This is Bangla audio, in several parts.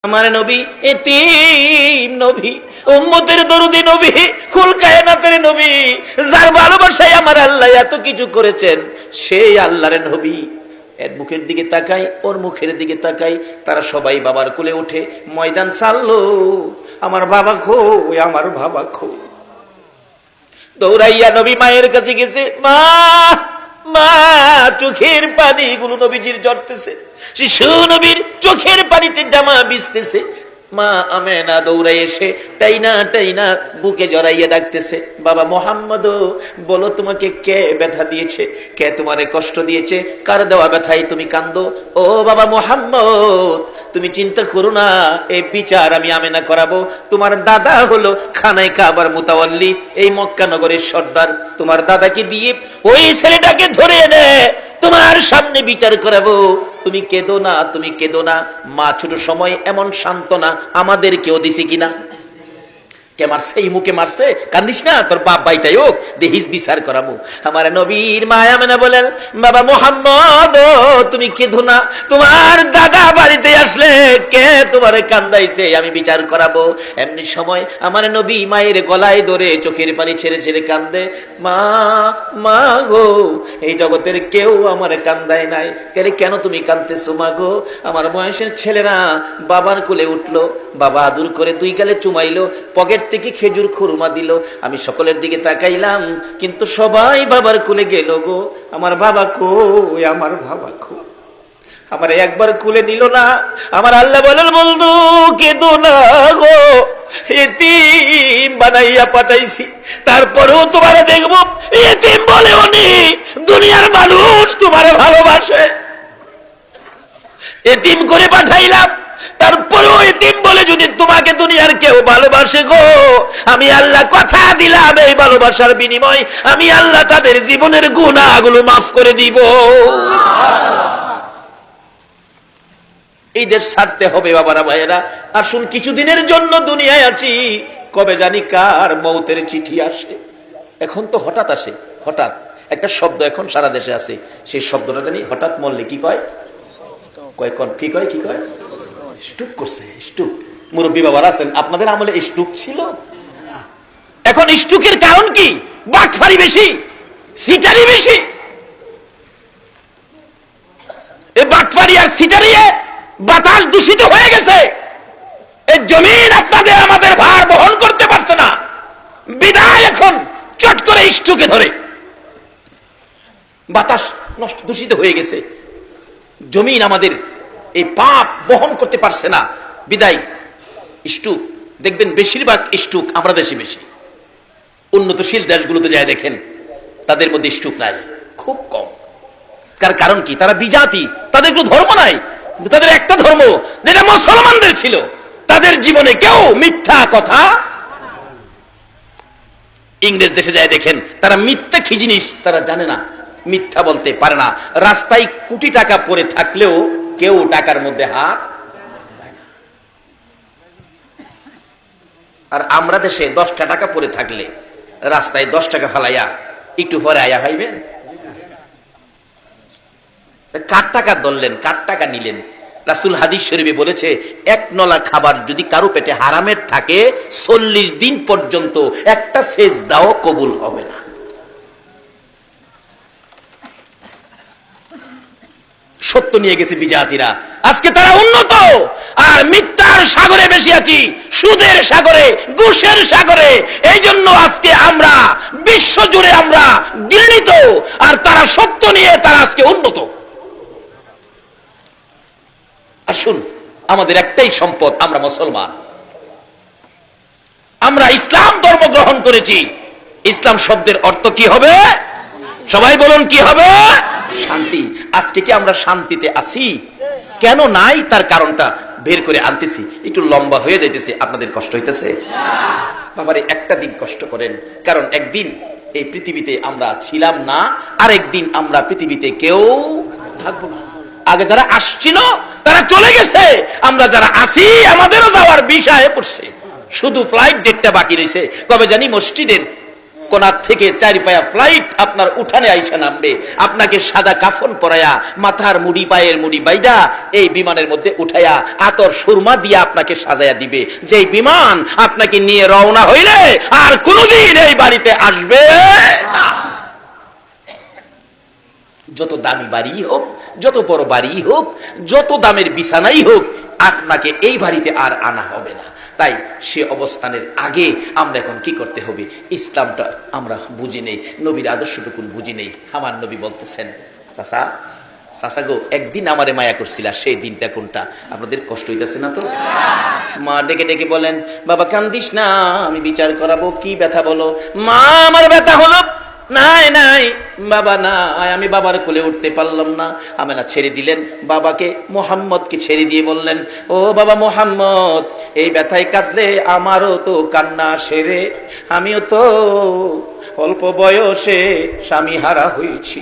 আমার নবী এতিম নবী, উম্মতের দরদি নবী, কুল কায়নাতের নবী, যার ভালোবাসায় আমার আল্লাহ এত কিছু করেছেন, সেই আল্লাহর নবী। এর মুখের দিকে তাকাই, ওর মুখের দিকে তাকাই, তারা সবাই বাবার কোলে উঠে ময়দান ছাড়লো। আমার বাবা খো, আমার বাবা খো। দৌড়াইয়া নবী মায়ের কাছে গেছে। মা, মা, চোখের পানি গুলো নবীজির ঝরতেছে, শিশু নবীর চোখের পানিতে জামা ভিজতেছে। মা আমেনা দৌড়াই এসে টাইনা টাইনা বুকে জড়াইয়া ডাকতেছে, বাবা মোহাম্মদ, বলো তোমাকে কে ব্যথা দিয়েছে, কে তোমারে কষ্ট দিয়েছে, কার দেওয়া ব্যথায় তুমি কান্দো? ও বাবা মোহাম্মদ, তুমি চিন্তা করো না, এই বিচার আমি আমেনা করাবো। তোমার দাদা হলো খানায় কাবার মুতাওয়াল্লি, এই মক্কা নগরের সর্দার। তোমার দাদাকে দিয়ে ওই ছেলেটাকে ধরে এনে তোমার সামনে বিচার করাবো। তুমি কেঁদো না, তুমি কেঁদো না। মা ছোট সময় এমন সান্ত্বনা আমাদের কেউ দিছে কিনা? কে মারছে? এই মুখে মারছে, কান্দিস না, তোর বাপ বাইটাই হোক, দেহিস বিচার করাবো। আমার নবীর মায়া মেনা বলেন, বাবা মোহাম্মদ, তুমি কেঁদো না, তোমার দাদা বাড়িতে আসলে কে তোমারে কান্দাইছে, আমি বিচার করাবো। এমনি সময় আমার নবী মায়ের গলায় ধরে চোখের পানি ছেড়ে ছেড়ে কান্দে, মা, মা গো, এই জগতের কেউ আমারে কান্দায় নাই, কেন তুমি কান্দতেছো মা গো? আমার বয়সের ছেলেরা বাবার কোলে উঠলো, বাবা আদর করে দুই গালে চুমাইলো, পকেট থেকে খেজুর খুরমা দিল। আমি সকলের দিকে তাকাইলাম, কিন্তু সবাই বাবার কোলে গেল গো। আমার বাবা কো, আমার বাবা কো? আমার একবার কুলে নিল না। আমার আল্লাহ বলেন, বন্ধু কেঁদো না গো, এতিম বানাইয়া পাঠাইছি, তারপরেও তোমারে দেখবো এতিম বলে উনি। দুনিয়ার মানুষ তোমারে ভালোবাসে, এতিম করে পাঠাইলাম, তারপরেও এতিম বলে যদি তোমাকে দুনিয়ার কেউ ভালোবাসে গো, আমি আল্লাহ কথা দিলাম, এই ভালোবাসার বিনিময় আমি আল্লাহ তাদের জীবনের গুনাহগুলো মাফ করে দিব। এই দেশ ছাড়তে হবে বাবারা ভাইয়েরা। আসুন, কিছুদিনের জন্য দুনিয়ায় আছি, কবে জানি কার মৌতের চিঠি আসে। এখন তো হঠাৎ আসে, হঠাৎ একটা শব্দ এখন সারা দেশে আছে, সেই শব্দটা জানি হঠাৎ মরলে কি কয়, কি কয়, কি কয়? স্টুক করছে, স্টুক। মুরব্বী বাবার আছেন, আপনাদের আমলে স্টুক ছিল? এখন স্টুকের কারণ কি? বাটফারি বেশি, সিটারি বেশি। এই বাটফারি আর সিটারিয়ে বাতাস দূষিত হয়ে গেছে। এই জমিন আপনাদের আমাদের ভার বহন করতে পারছে না, বিদায় এখন চট করে স্টুকে ধরে। বাতাস নষ্ট, দূষিত হয়ে গেছে, জমিন আমাদের এই পাপ বহন করতে পারছে না, বিদায় স্টুক। দেখবেন বেশিরভাগ স্টুক আমরা দেশে বেশি। উন্নতশীল দেশগুলোতে যায় দেখেন, তাদের মধ্যে স্টুক নাই, খুব কম। তার কারণ কি? তারা বিজাতি, তাদের কোনো ধর্ম নাই, তাদের একটা ধর্ম যেটা মুসলমানদের ছিল। তাদের জীবনে কেউ মিথ্যা কথা। ইংরেজ দেশে যায় দেখেন, তারা মিথ্যা কি জিনিস তারা জানে না, মিথ্যা বলতে পারে না। রাস্তায় কোটি টাকা পড়ে থাকলেও কেউ টাকার মধ্যে হাত দেয় না। আর আমরা দেশে 10টা টাকা পড়ে থাকলে রাস্তায় 10 টাকা ফালাইয়া একটু পরে আয়া ভাইবেন, কার টাকা ধরলেন, কার টাকা নিলেন? রাসূল হাদিস শরীফে বলেছে, এক নলা খাবার যদি কারো পেটে হারামের থাকে 40 দিন পর্যন্ত একটা সেজদাও কবুল হবে না। সত্য নিয়ে গেছে বিজাতিরা, আজকে তারা উন্নত, আর মিথ্যার সাগরে বেশি আছি, সুদের সাগরে, ঘুষের সাগরে। এই জন্য আজকে আমরা বিশ্ব জুড়ে আমরা ঘৃণিত, আর তারা সত্য নিয়ে তারা আজকে উন্নত। আসুন, আমাদের একটাই সম্পদ, আমরা মুসলমান, আমরা ইসলাম ধর্ম গ্রহণ করেছি। ইসলাম শব্দের অর্থ কি হবে? সবাই বলুন, কি হবে? শান্তি। আজকে কি আমরা শান্তিতে আছি? কেন নাই তার কারণটা বের করে আনতেছি। একটু লম্বা হয়ে যাইতেছে, আপনাদের কষ্ট হইতেছে? বাবারে, একটা দিন কষ্ট করেন, কারণ একদিন এই পৃথিবীতে আমরা ছিলাম না, আর একদিন আমরা পৃথিবীতে কেউ থাকবো না। আগে যারা আসছিল তারা চলে গেছে, আমরা যারা আছি আমাদেরও যাওয়ার বিষয়ে পড়ছে, শুধু ফ্লাইট ডেটটা বাকি রয়েছে। কবে জানি মসজিদের কোনার থেকে 4 পায়া ফ্লাইট আপনার উঠানে আইসা নামবে, আপনাকে সাদা কাফন পরায়া, মাথার মুড়ি পায়ের মুড়ি বাইদা এই বিমানের মধ্যে উঠায়া আতর সুরমা দিয়ে আপনাকে সাজায়া দিবে। যেই বিমান আপনাকে নিয়ে রওনা হইলে আর কোনোদিন এই বাড়িতে আসবে না। যত দামি বাড়ি হোক, যত বড় বাড়ি হোক, যত দামের বিছানাই হোক, আপনাকে এই বাড়িতে আর আনা হবে না। তাই সে অবস্থানের আগে আমরা এখন কি করতে হবে? ইসলামটা আমরা বুঝি নেই, নবীর আদর্শটুকু বুঝি নেই। আমার নবী বলতেছেন, চাচা চাচা গো, একদিন আমারে মায়া করছিল, সেই দিনটা কোনটা? আপনাদের কষ্ট হইতেছে না তো? মা ডেকে ডেকে বলেন, বাবা কান্দিস না, আমি বিচার করাবো, কি ব্যথা বলো। মা আমার ব্যথা হলো, নাই নাই বাবা নাই, আমি বাবার কোলে উঠতে পারলাম না। আমেনা ছেড়ে দিলেন বাবাকে, মোহাম্মদকে ছেড়ে দিয়ে বললেন, ও বাবা মোহাম্মদ, এই ব্যথায় কাঁদলে আমারও তো কান্না সেরে, আমিও তো অল্প বয়সে স্বামী হারা হয়েছি,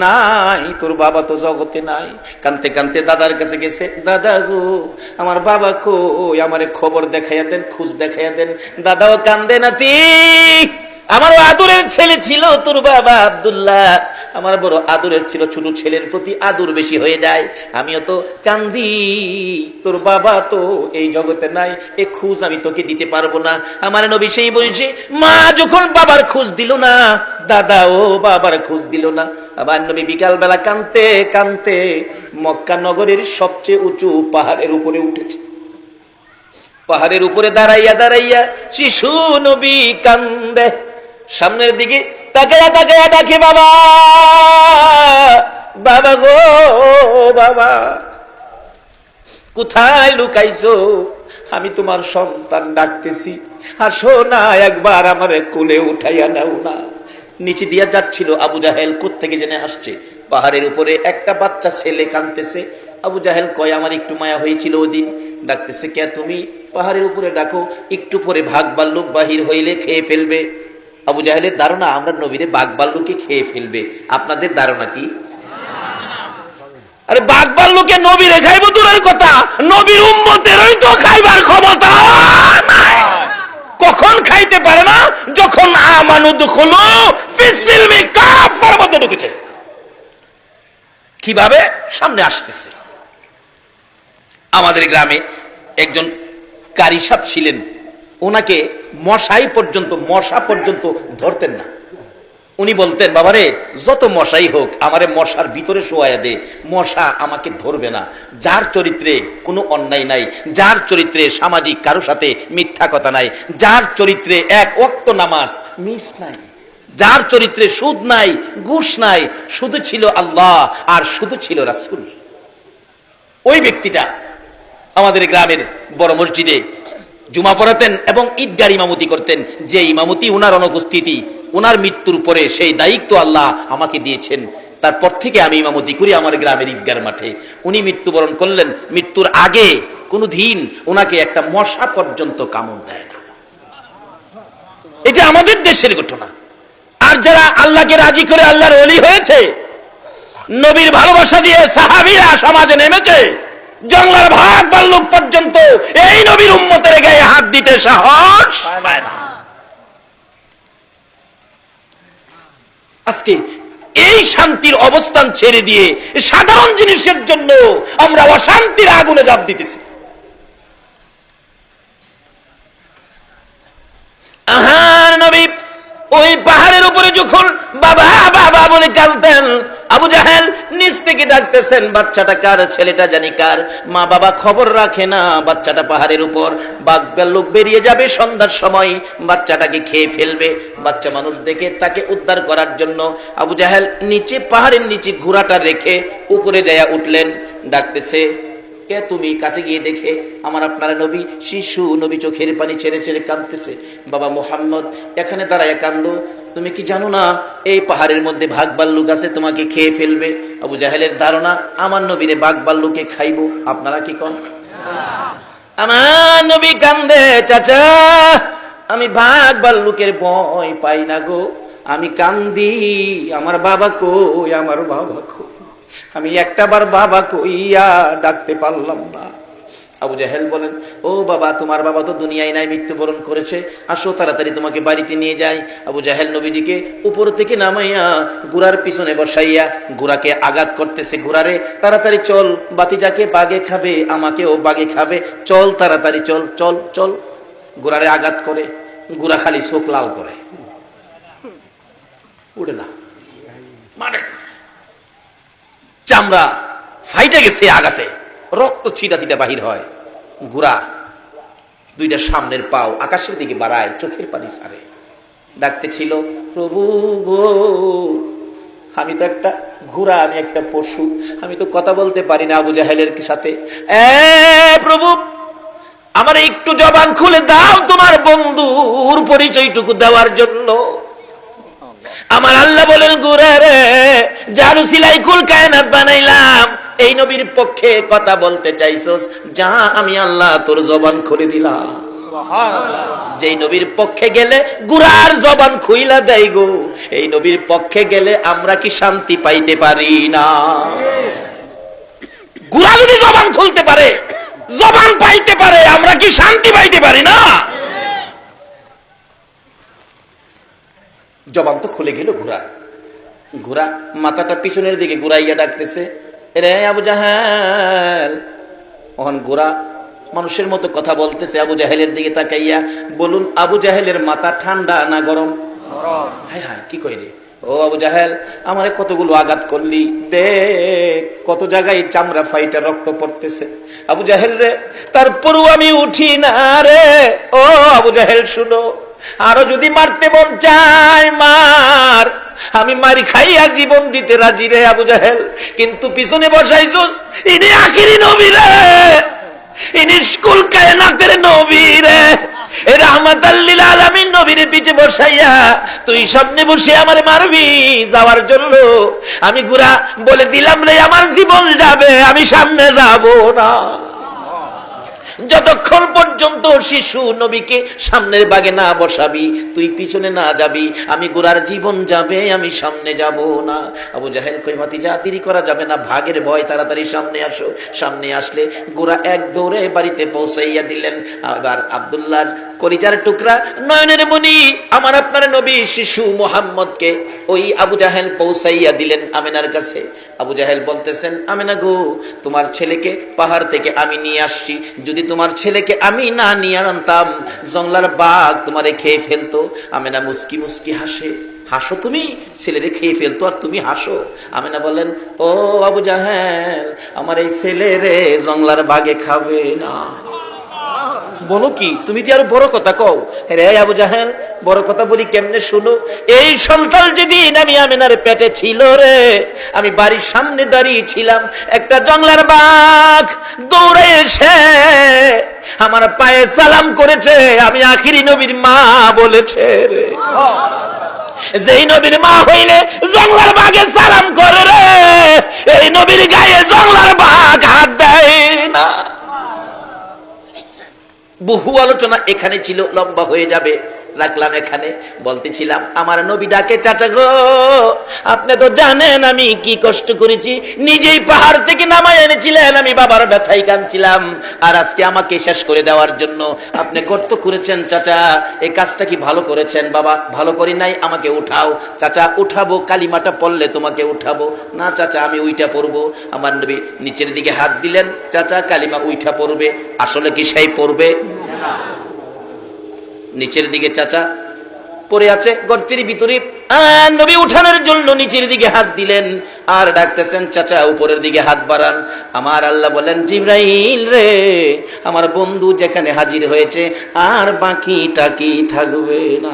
নাই তোর বাবা তো জগতে নাই। কানতে কানতে দাদার কাছে গেছে, দাদা গো আমার বাবা কই, আমারে খবর দেখাইয়া দেন, খোঁজ দেখাইয়া দেন। দাদাও কান্দে, নাতি আমার আদরের ছেলে ছিল তোর বাবা আব্দুল্লাহ, আমার বড় আদরের ছিল, ছোট ছেলের প্রতি আদর বেশি হয়ে যায়, আমিও তো কান্দি, তোর বাবা তো এই জগতে নাই, এ খোঁজ আমি তোকে দিতে পারবো না। আমার নবী সেই বয়সে মা যখন বাবার খোঁজ দিল না, দাদা ও বাবার খোঁজ দিল না, আমার নবী বিকাল বেলা কানতে কানতে মক্কা নগরের সবচেয়ে উঁচু পাহাড়ের উপরে উঠেছে। পাহাড়ের উপরে দাঁড়াইয়া দাঁড়াইয়া শিশু নবী কান্দে, সামনের দিকে তাকায়া তাকায়া ডাকে, বাবা বাবা গো বাবা, কোথায় লুকাইছো? আমি তোমার সন্তান ডাকতেছি, আসো না একবার আমার কোলে উঠাইয়া নাও না। নিচে দিয়া যাচ্ছিল আবু জাহেল, কোত্থেকে জেনে আসছে, পাহাড়ের উপরে একটা বাচ্চা ছেলে কাঁদতেছে। আবু জাহেল কয়, আমার একটু মায়া হয়েছিল ওদিন, ডাকতেছে, কে তুমি? পাহাড়ের উপরে ডাকো, একটু পরে ভাগ ভাল্লুক বাহির হইলে খেয়ে ফেলবে। আবু জাহেলের ধারণা আমরা নবীরে বাঘ ভাল্লুকে খেয়ে ফেলবে, আপনাদের ধারণা কি? আরে বাঘ ভাল্লুকে নবীরে খাইব দূরের কথা, নবীর উম্মতেরই তো খাইবার ক্ষমতা নাই। কখন খাইতে পারে না? যখন আমানুদ হলো ফিসিলমি কাফার মধ্যে ঢুকেছে। কিভাবে? সামনে আসতেছে। আমাদের গ্রামে একজন কারি সাহেব ছিলেন, ওনাকে মশা পর্যন্ত ধরতেন না। উনি বলতেন, বাবারে যত মশাই হোক আমারে মশার ভিতরে শোয়াইয়া দে, মশা আমাকে ধরবে না। যার চরিত্রে কোনো অন্যায় নাই, যার চরিত্রে সামাজিক কারো সাথে মিথ্যা কথা নাই, যার চরিত্রে এক ওয়াক্ত নামাজ মিস নাই, যার চরিত্রে সুদ নাই ঘুষ নাই, শুধু ছিল আল্লাহ আর শুধু ছিল রাসূল, ওই ব্যক্তিটা আমাদের গ্রামের বড় মসজিদে জুমা পড়াতেন এবং ঈদগার ইমামতি করতেন। যে ইমামতি ওনার অনুপস্থিতি, ওনার মৃত্যুর পরে সেই দায়িত্ব আল্লাহ আমাকে দিয়েছেন। তারপর থেকে আমি ইমামতি করি আমার গ্রামের ঈদগার মাঠে। উনি মৃত্যুবরণ করলেন, মৃত্যুর আগে কোনো দিন ওনাকে একটা মশা পর্যন্ত কামড় দেয় না। এটা আমাদের দেশের ঘটনা। আর যারা আল্লাহকে রাজি করে আল্লাহর ওলি হয়েছে, নবীর ভালোবাসা দিয়ে সাহাবীরা সমাজে নেমেছে, জঙ্গলার ভাগ ভাল্লুক পর্যন্ত এই নবীর উম্মতের গায়ে হাত দিতে সাহস পায় না। আজকে এই শান্তির অবস্থান ছেড়ে দিয়ে সাধারণ জিনিসের জন্য আমরা অশান্তির আগুনে ঝাঁপ দিতেছি। আহার নবী ওই পাহাড়ের উপরে যখন বাবা বাবা বলে কাঁদতেন, আবু জাহেল নিচ থেকে ডাকতেছেন, বাচ্চাটা কার, ছেলেটা জানি কার। মা বাবা খবর রাখে না, বাচ্চাটা পাহাড়ের উপর, বাঘ ভাল্লুক বেরিয়ে যাবে সন্ধ্যার সময়, বাচ্চাটাকে খেয়ে ফেলবে। বাচ্চা মানুষ দেখে তাকে উদ্ধার করার জন্য আবু জাহেল নিচে, পাহাড়ের নিচে ঘোড়াটা রেখে উপরে যাইয়া উঠলেন। ডাকতেছে, কে তুমি? কাছে গিয়ে দেখে আমার আপনার নবী, শিশু নবী চোখের পানি ছেড়ে ছেড়ে কাঁদতেছে। বাবা মুহাম্মদ এখানে দাঁড়ায় কান্দো, তুমি কি জানো না এই পাহাড়ের মধ্যে বাঘ ভাল্লুক আছে, তোমাকে খেয়ে ফেলবে। আবু জাহেলের ধারণা আমার নবীরে বাঘ ভাল্লুকে খাইবো। আপনারা কি কন? আমার নবী কান্দে, চাচা আমি বাঘ ভাল্লুকের ভয় পাই না গো, আমি কান্দি আমার বাবা কই, আমার বাবা কই, আমি একটাবার বাবা কইয়া ডাকতে পারলাম না। আবু জাহেল বলেন, ও বাবা, তোমার বাবা তো দুনিয়ায় নাই, মৃত্যুবরণ করেছে, আসো তাড়াতাড়ি তোমাকে বাড়িতে নিয়ে যাই। আবু জাহেল নবীজিকে উপর থেকে নামাইয়া ঘোড়ার পিছনে বসাইয়া ঘোড়াকে আঘাত করতেছে, ঘোড়ারে তাড়াতাড়ি চল, বাতিজাকে বাগে খাবে, আমাকেও বাগে খাবে, চল তাড়াতাড়ি চল চল চল। ঘোড়ারে আঘাত করে, ঘোড়া খালি চোখ লাল করে, উড়ে না, মানে চামড়া ফাইটে গেছে আঘাতে, রক্ত ছিটা ছিটা বাহির হয়। ঘোড়া দুইটা সামনের পাও আকাশের দিকে বাড়ায়, চোখের পানি ছাড়ে, ডাকতেছিল, প্রভু গো, আমি তো একটা ঘোড়া, আমি একটা পশু, আমি তো কথা বলতে পারি না আবু জাহেলের সাথে। প্রভু, আমার একটু জবান খুলে দাও তোমার বন্ধুর পরিচয়টুকু দেওয়ার জন্য। আমার আল্লাহ বলেন, ঘোড়া রে, জারু সিলাই কুল কায়নাত বানাইলাম, এই নবীর পক্ষে কথা বলতে চাইছস, যা, আমি আল্লাহ তোর জবান খুলে দিলাম। যেই নবীর পক্ষে গেলে গুরার জবান খুইলা দেয় গো, এই নবীর পক্ষে গেলে আমরা কি শান্তি পাইতে পারি না? গুরা যদি জবান খুলতে পারে, জবান পাইতে পারে, আমরা কি শান্তি পাইতে পারি না? জবান তো খুলে গেল ঘোড়া, ঘোড়া মাথাটা পিছনের দিকে ঘুরাইয়া ডাকতেছে, রে আবু জাহেল। ওখান ঘোড়া মানুষের মতো কথা বলতেছে, আবু জাহেলের দিকে তাকাইয়া, বলুন আবু জাহেলের মাথা ঠান্ডা না গরম? হায় হায়, কি কই রে? ও আবু জাহেল, আমারে কতগুলো আঘাত করলি, দেখ কত জায়গায় চামড়া ফাইটা রক্ত পড়তেছে। আবু জাহেল রে, তারপরও আমি উঠি না রে। ও আবু জাহেল শুনো, আরো যদি মারতে মন চায় মার, আমি মারি খাইয়া জীবন দিতে রাজি রে আবু জাহেল, কিন্তু পিছনে বসাইছস ইনি আখিরি নবী রে, ইনি কুল কায়নাতের নবী রে, রাহমাতাল লিল আলামিন নবীর পিছে বসাইয়া তুই সামনে বসে আমারে মারবি যাওয়ার জন্য। আমি গুরা বলে দিলাম রে, আমার জীবন যাবে, আমি সামনে যাব না। যতক্ষণ পর্যন্ত শিশু নবীকে সামনের বাগে না বসাবি, তুই পিছনে না যাবি, আমি গোরার জীবন যাবে, আমি সামনে যাব না। আবু জাহেল কই, ভাতিজা দেরি করা যাবে না, ভাগের ভয়, তাড়াতাড়ি সামনে আসো। সামনে আসলে গোরা এক দৌড়ে বাড়িতে পৌঁছাইয়া দিলেন। আবার আব্দুল্লাহ কলিজার টুকরা, নয়নের মণি, আমার আপনার নবী শিশু মুহাম্মদকে ওই আবু জাহেল পৌঁছাইয়া দিলেন আমেনার কাছে। আবু জাহেল বলতেছেন, আমেনা গো, তোমার ছেলেকে পাহাড় থেকে আমি নিয়ে আসছি, যদি তোমার ছেলেকে আমি না নিয়ে আনতাম, জংলার বাঘ তোমারে খেয়ে ফেলতো। আমেনা মুস্কি মুস্কি হাসে, হাসো তুমি, ছেলেরে খেয়ে ফেলতো আর তুমি হাসো। আমেনা বলেন, ও আবু জাহেল, আমার এই ছেলেরে জংলার বাঘে খাবে না। বলো কি, তুমি কি আরো বড় কথা কও? রে আবু জাহেল, বড় কথা বলি কেমনে শুনো। এই সন্তান যেদিন আমি আমেনার পেটে ছিল রে, আমি বাড়ির সামনে দাঁড়িয়ে ছিলাম, একটা জংলার বাঘ দৌড়ে এসে আমার পায়ে সালাম করেছে, আমি আখিরি নবীর মা বলেছে রে। যেই নবীর মা হইলে জংলার বাঘে সালাম করে রে, এই নবীর গায়ে জংলার বাঘ হাত দেয় না। বহু আলোচনা এখানে ছিল, লম্বা হয়ে যাবে, রাখলাম এখানে। বলতেছিলাম, আমার নবী ডাকে, চাচা গো, আপনি তো জানেন আমি কি কষ্ট করেছি, নিজেই পাহাড় থেকে নামায় এনেছিলেন, আমি বাবার ব্যথায় কাঁদছিলাম, আর আজকে আমাকে শেষ করে দেওয়ার জন্য আপনি কর্ত করেছেন। চাচা, এই কাজটা কি ভালো করেছেন? বাবা, ভালো করি নাই, আমাকে উঠাও। চাচা, উঠাবো, কালিমাটা পড়লে তোমাকে উঠাবো। না চাচা, আমি উইটা পড়বো। আমার নবী নিচের দিকে হাত দিলেন, চাচা কালিমা উইঠা পড়বে। আসলে কি সেই পড়বে? নিচের দিকে চাচা পড়ে আছে গর্তের ভিতরে, নবী উঠানোর জন্য নিচের দিকে হাত দিলেন আর ডাকতেছেন, চাচা উপরের দিকে হাত বাড়ান। আমার আল্লাহ বলেন, জিবরাইল রে, আমার বন্ধু যেখানে হাজির হয়েছে আর বাকিটা কি থাকবে না।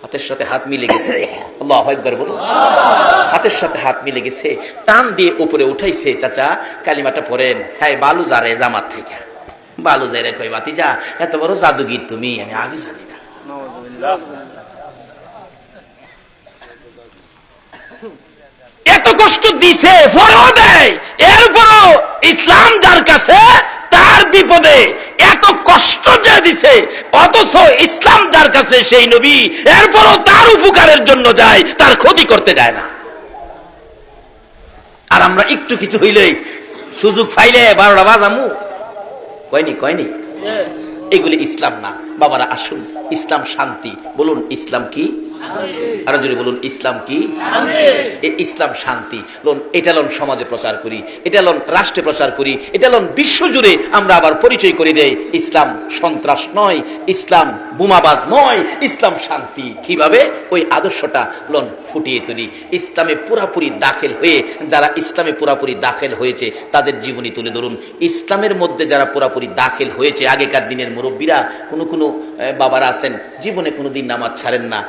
হাতের সাথে হাত মিলে গেছে, আল্লাহু আকবার বলো। হাতের সাথে হাত মিলে গেছে, টান দিয়ে উপরে উঠাইছে। চাচা কালিমাটা পড়েন। হ্যাঁ, বালু যারে জামাত থেকে, বালু যাই রে, কই ভাতিজা, এত বড় জাদুগির তুমি, আমি আগে জানি না। এত কষ্ট দিছে, ফরও দেয়, এরপরও ইসলাম যার কাছে তার বিপদে এত কষ্ট যে দিছে, অথচ ইসলাম যার কাছে সেই নবী, এরপরও তার উপকারের জন্য যায়, তার ক্ষতি করতে যায় না। আর আমরা একটু কিছু হইলেই সুযোগ পাইলে 12টা বাজামু, কয়নি কয়নি? এগুলি ইসলাম না বাবারা। আসুন, ইসলাম শান্তি। বলুন ইসলাম কি? আরো জোরে বলুন ইসলাম কি? ইসলাম শান্তি। এটা লন সমাজে প্রচার করি, এটা লন রাষ্ট্রে প্রচার করি, এটা লন বিশ্ব জুড়ে আমরা আবার পরিচয় করে দেই। ইসলাম সন্ত্রাস নয়, ইসলাম বোমাবাজ নয়, ইসলাম শান্তি। কিভাবে? ওই আদর্শটা লন ফুটিয়ে তুলি। ইসলামে পুরাপুরি দাখিল হয়ে, যারা ইসলামে পুরাপুরি দাখিল হয়েছে তাদের জীবনী তুলে ধরুন। ইসলামের মধ্যে যারা পুরাপুরি দাখিল হয়েছে, আগেকার দিনের মুরব্বীরা, কোনো বাবারা আছেন জীবনে কোনোদিন নামাজ ছাড়েন না,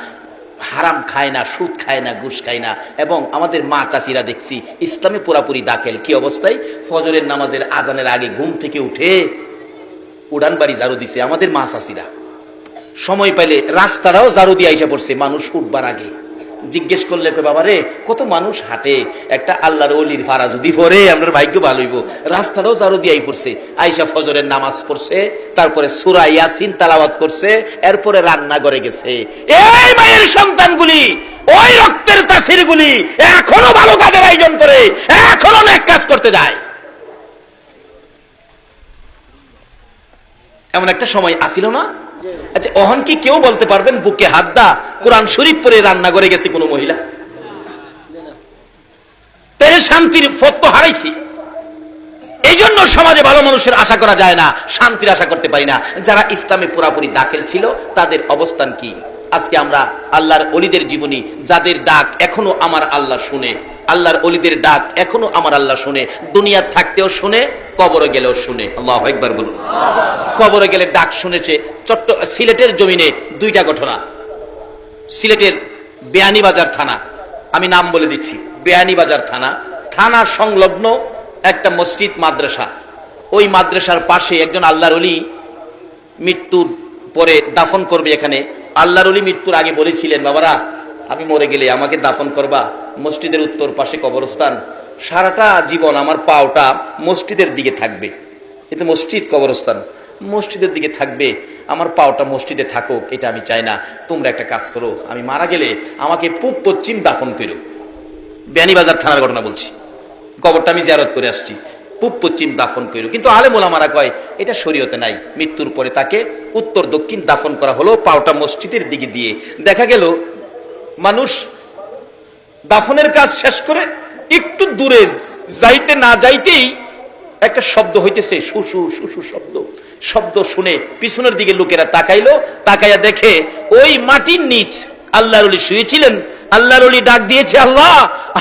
হারাম খায় না, সুদ খায় না, ঘুষ খায় না, এবং আমাদের মা চাচিরা দেখছি ইসলামে পুরাপুরি দাখিল। কি অবস্থায়? ফজরের নামাজের আজানের আগে ঘুম থেকে উঠে উড়ান বাড়ি ঝাড়ু দিছে আমাদের মা চাচিরা। সময় পাইলে রাস্তাটাও ঝাড়ু দিয়ে আইসা পড়ছে মানুষ উঠবার আগে। জিজ্ঞেস করলে বাবা রে, কত মানুষ হাঁটে, একটা আল্লাহর ওলির ফারা যদি পড়ে আপনার ভাগ্য ভালো হইব। রাস্তাটাও ঝাড়ু দিয়ে পড়ছে, আইসা ফজরের নামাজ পড়ছে, তারপরে সূরা ইয়াসিন তেলাওয়াত করছে, এরপরে রান্না করে গেছে। এই মায়ের সন্তানগুলি, ওই রক্তের তাসিরগুলি এখনো ভালো কাজের আয়োজন করে, এখনো নেক কাজ করতে যায়। এমন একটা সময় আসিল না? আচ্ছা, অহন কি কেউ বলতে পারবেন বুকে হাত দা কোরআন শরীফ পড়ে রান্না করে গেছে কোন মহিলা? তাই শান্তির পথ তো হারাইছি। এই জন্য সমাজে ভালো মানুষের আশা করা যায় না, শান্তির আশা করতে পারি না। যারা ইসলামে পুরাপুরি দাখিল ছিল তাদের অবস্থান কি? আজকে আমরা আল্লাহর ওলিদের জীবনী, যাদের ডাক এখনো আমার আল্লাহ শুনে, আল্লাহর ওলিদের ডাক এখনো আমার আল্লাহ শুনে, দুনিয়া থাকতেও শুনে, কবরে গেলেও শুনে। আল্লাহু আকবার বলুন। কবরে গেলে ডাক শুনেছে। সিলেটের জমিনে দুইটা ঘটনা। সিলেটের বেয়ানীবাজার থানা, আমি নাম বলে দিচ্ছি, বেয়ানীবাজার থানা সংলগ্ন একটা মসজিদ মাদ্রাসা। ওই মাদ্রাসার পাশে একজন আল্লাহর ওলি মৃত্যুর পরে দাফন করবে এখানে। আল্লাহর ওলি মৃত্যুর আগে বলেছিলেন, বাবারা আমি মরে গেলে আমাকে দাফন করবা মসজিদের উত্তর পাশে কবরস্থান, সারাটা জীবন আমার পাওটা মসজিদের দিকে থাকবে। কিন্তু মসজিদ কবরস্থান, মসজিদের দিকে থাকবে, আমার পাওটা মসজিদে থাকুক, এটা আমি চাই না। তোমরা একটা কাজ করো, আমি মারা গেলে আমাকে পূব পশ্চিম দাফন করো। বেয়ানীবাজার থানার ঘটনা বলছি, কবরটা আমি জিয়ারত করে আসছি, পূব পশ্চিম দাফন করো। কিন্তু আলেম ওলামারা কয় এটা শরীয়তে নাই। মৃত্যুর পরে তাকে উত্তর দক্ষিণ দাফন করা হলো, পাওটা মসজিদের দিকে দিয়ে। দেখা গেল মানুষ দাফনের কাজ শেষ করে একটু দূরে যাইতে না যাইতেই একটা শব্দ হইতেছে, শুশু শুশু শব্দ শুনে পিছনের দিকে লোকেরা তাকাইলো, তাকাইয়া দেখে ওই মাটির নিচ আল্লাহর ওলি শুয়েছিলেন। আল্লাহর ওলি ডাক দিয়েছে, আল্লাহ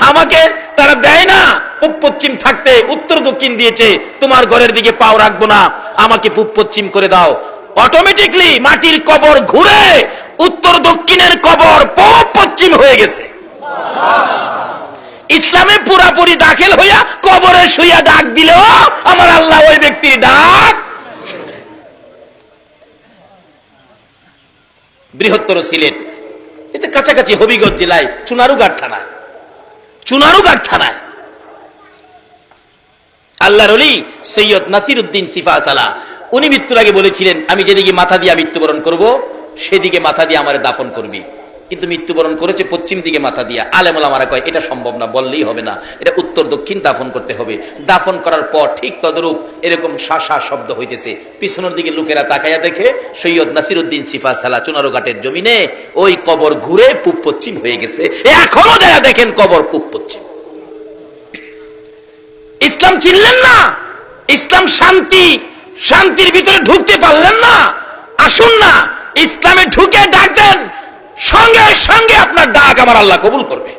আমাকে তারা দেয় না পূব পশ্চিম থাকতে, উত্তর দক্ষিণ দিয়েছে, তোমার ঘরের দিকে পাও রাখবো না, আমাকে পূব পশ্চিম করে দাও। অটোমেটিকলি মাটির কবর ঘুরে উত্তর দক্ষিণের কবর পূব পশ্চিম হয়ে গেছে। ইসলামে পুরাপুরি দাখিল হইয়া কবরে শুইয়া ডাক দিলেও আমার আল্লাহ ওই ব্যক্তির ডাক। বৃহত্তর সিলেট, এতে কাছাকাছি হবিগঞ্জ জেলায় চুনারুঘাট থানায় আল্লাহর ওলি সৈয়দ নাসির উদ্দিন সিফা সালা, উনি মৃত্যুর আগে বলেছিলেন, আমি যেদিকে মাথা দিয়ে মৃত্যুবরণ করব সেদিকে মাথা দিয়ে আমার দাফন করবি। কিন্তু মৃত্যুবরণ করেছে পশ্চিম দিকে মাথা দিয়া। আলেম ওলামারা কয় এটা সম্ভব না, বললেই হবে না, এটা উত্তর দক্ষিণ দাফন করতে হবে। দাফন করার পর ঠিক তদরূপ এরকম শাসা শব্দ হইতেছে। পিছনের দিকে লোকেরা তাকাইয়া দেখে সৈয়দ নাসির উদ্দিন সিফা সালা চুনারুঘাটের জমিনে ওই কবর ঘুরে পূব পশ্চিম হয়ে গেছে। এখনো যারা দেখেন কবর পূব পশ্চিম। ইসলাম চিনলেন না, ইসলাম শান্তি, শান্তির ভিতরে ঢুকতে পারলেন না। আসুন না ইসলামে ঢুকে ডাক দেন, সঙ্গে সঙ্গে আপনার ডাক আমার আল্লাহ কবুল করবে।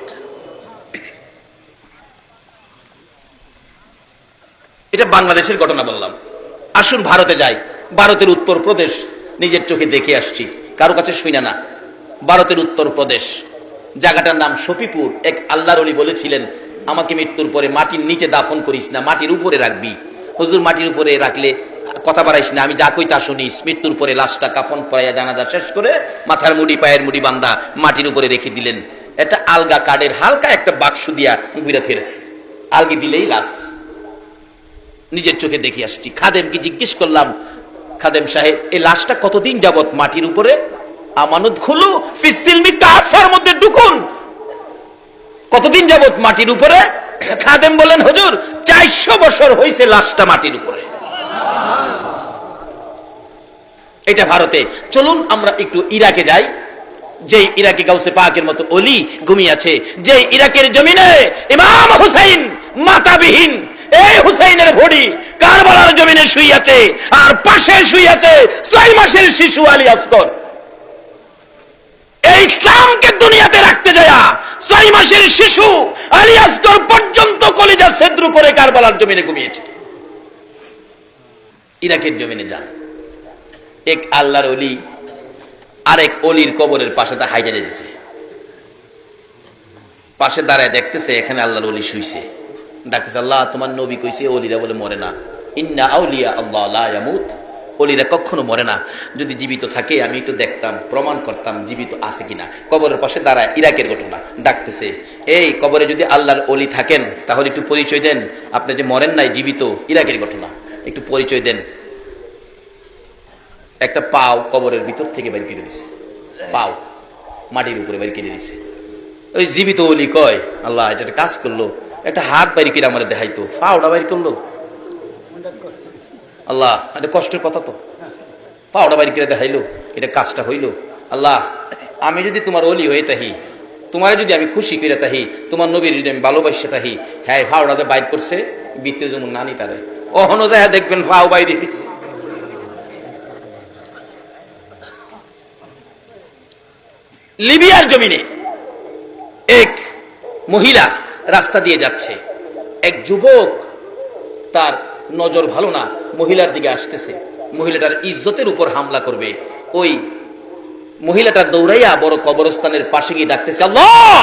এটা বাংলাদেশের ঘটনা বললাম। আসুন ভারতে যাই। ভারতের উত্তরপ্রদেশ নিজের চোখে দেখে আসছি, কারো কাছে শুই না। ভারতের উত্তরপ্রদেশ, জায়গাটার নাম শফিপুর। এক আল্লাহর ওলি বলেছিলেন, আমাকে মৃত্যুর পরে মাটির নিচে দাফন করিস না, মাটির উপরে রাখবি। হুজুর মাটির উপরে রাখলে কথা বাড়াইস না, আমি যা কই তা শুনিস। মৃত্যুর পরে লাশটা কাফন পরাইয়া জানাজা শেষ করে মাথার মুড়ি পায়ের মুড়ি বান্ধা মাটির উপরে রেখে দিলেন। একটা আলগা কাঠের হালকা একটা বাক্স দিয়া গুড়া ফেরেছে, আলগি দিলেই লাশ। নিজের চোখে দেখে আসছি। খাদেমকে জিজ্ঞেস করলাম, খাদেম সাহেব এই লাশটা কতদিন যাবত মাটির উপরে? আমানত খুলু ফিসিলমি কাফার মধ্যে ঢুকুন, কতদিন যাবত মাটির উপরে? খাদেম বলেন, হুজুর 400 বছর হয়েছে লাশটা মাটির উপরে। এটা ভারতে। চলুন আমরা একটু ইরাকে যাই, যে ইরাকে গাউসে পাকের মতো অলি ঘুমিয়ে আছে, যে ইরাকের জমিনে ইমাম হুসাইন মাতাবিহীন, এই হুসাইনের ভড়ি কারবালার জমিনে শুই আছে, আর পাশে শুই আছে 6 মাসের শিশু আলী আসগর। এই ইসলামকে দুনিয়াতে রাখতে যায় 6 মাসের শিশু আলী আসগর পর্যন্ত কলিজা ছেদ্র করে কারবালার জমিনে ঘুমিয়েছে। ইরাকের জমিনে যান, এক আল্লাহর অলি আরেক অলির কবরের পাশে তা হাইজা দিতেছে, পাশে দাঁড়ায় দেখতেছে এখানে আল্লাহর অলি শুইছে, ডাকতেছে আল্লাহ তোমার নবী কইছে অলিরা বলে মরে না, ইন্না আউলিয়া আল্লাহ লা ইয়ামুত, অলিরা কখনো মরে না, যদি জীবিত থাকে আমি একটু দেখতাম, প্রমাণ করতাম জীবিত আছে কিনা। কবরের পাশে দাঁড়ায় ইরাকের ঘটনা ডাকতেছে, এই কবরে যদি আল্লাহর অলি থাকেন তাহলে একটু পরিচয় দেন, আপনি যে মরেন নাই জীবিত, ইরাকের ঘটনা, একটু পরিচয় দেন। একটা পাও কবরের ভিতর থেকে বের করে দিছে, পাও মাটির উপরে বের করে দিছে। ওই জীবিত অলি কয় আল্লাহ এটা একটা কাজ করলো, একটা হাত বাইর করে আমার দেখাইতো, পাওটা বাইর করলো, আল্লাহ এটা কষ্টের কথা তো, পাওটা বাইর করে দেখাইলো, এটা কাজটা হইলো। আল্লাহ আমি যদি তোমার অলি হয়ে তাহি, তোমার যদি আমি খুশি করে তাহি, তোমার নবীর যদি আমি ভালোবাসে তাহি, হ্যাঁ পাওটা যে বাইর করছে বৃত্তের জন্য নানি তারে অহনো যায় দেখবেন পাও বাইরে। লিবিয়ার জমিনে এক মহিলা রাস্তা দিয়ে যাচ্ছে, এক যুবক তার নজর ভালো না, মহিলার দিকে আসতেছে, মহিলাটার ইজ্জতের উপর হামলা করবে। ওই মহিলাটা দৌড়াইয়া বড় কবরস্থানের পাশে গিয়ে ডাকতেছে, আল্লাহ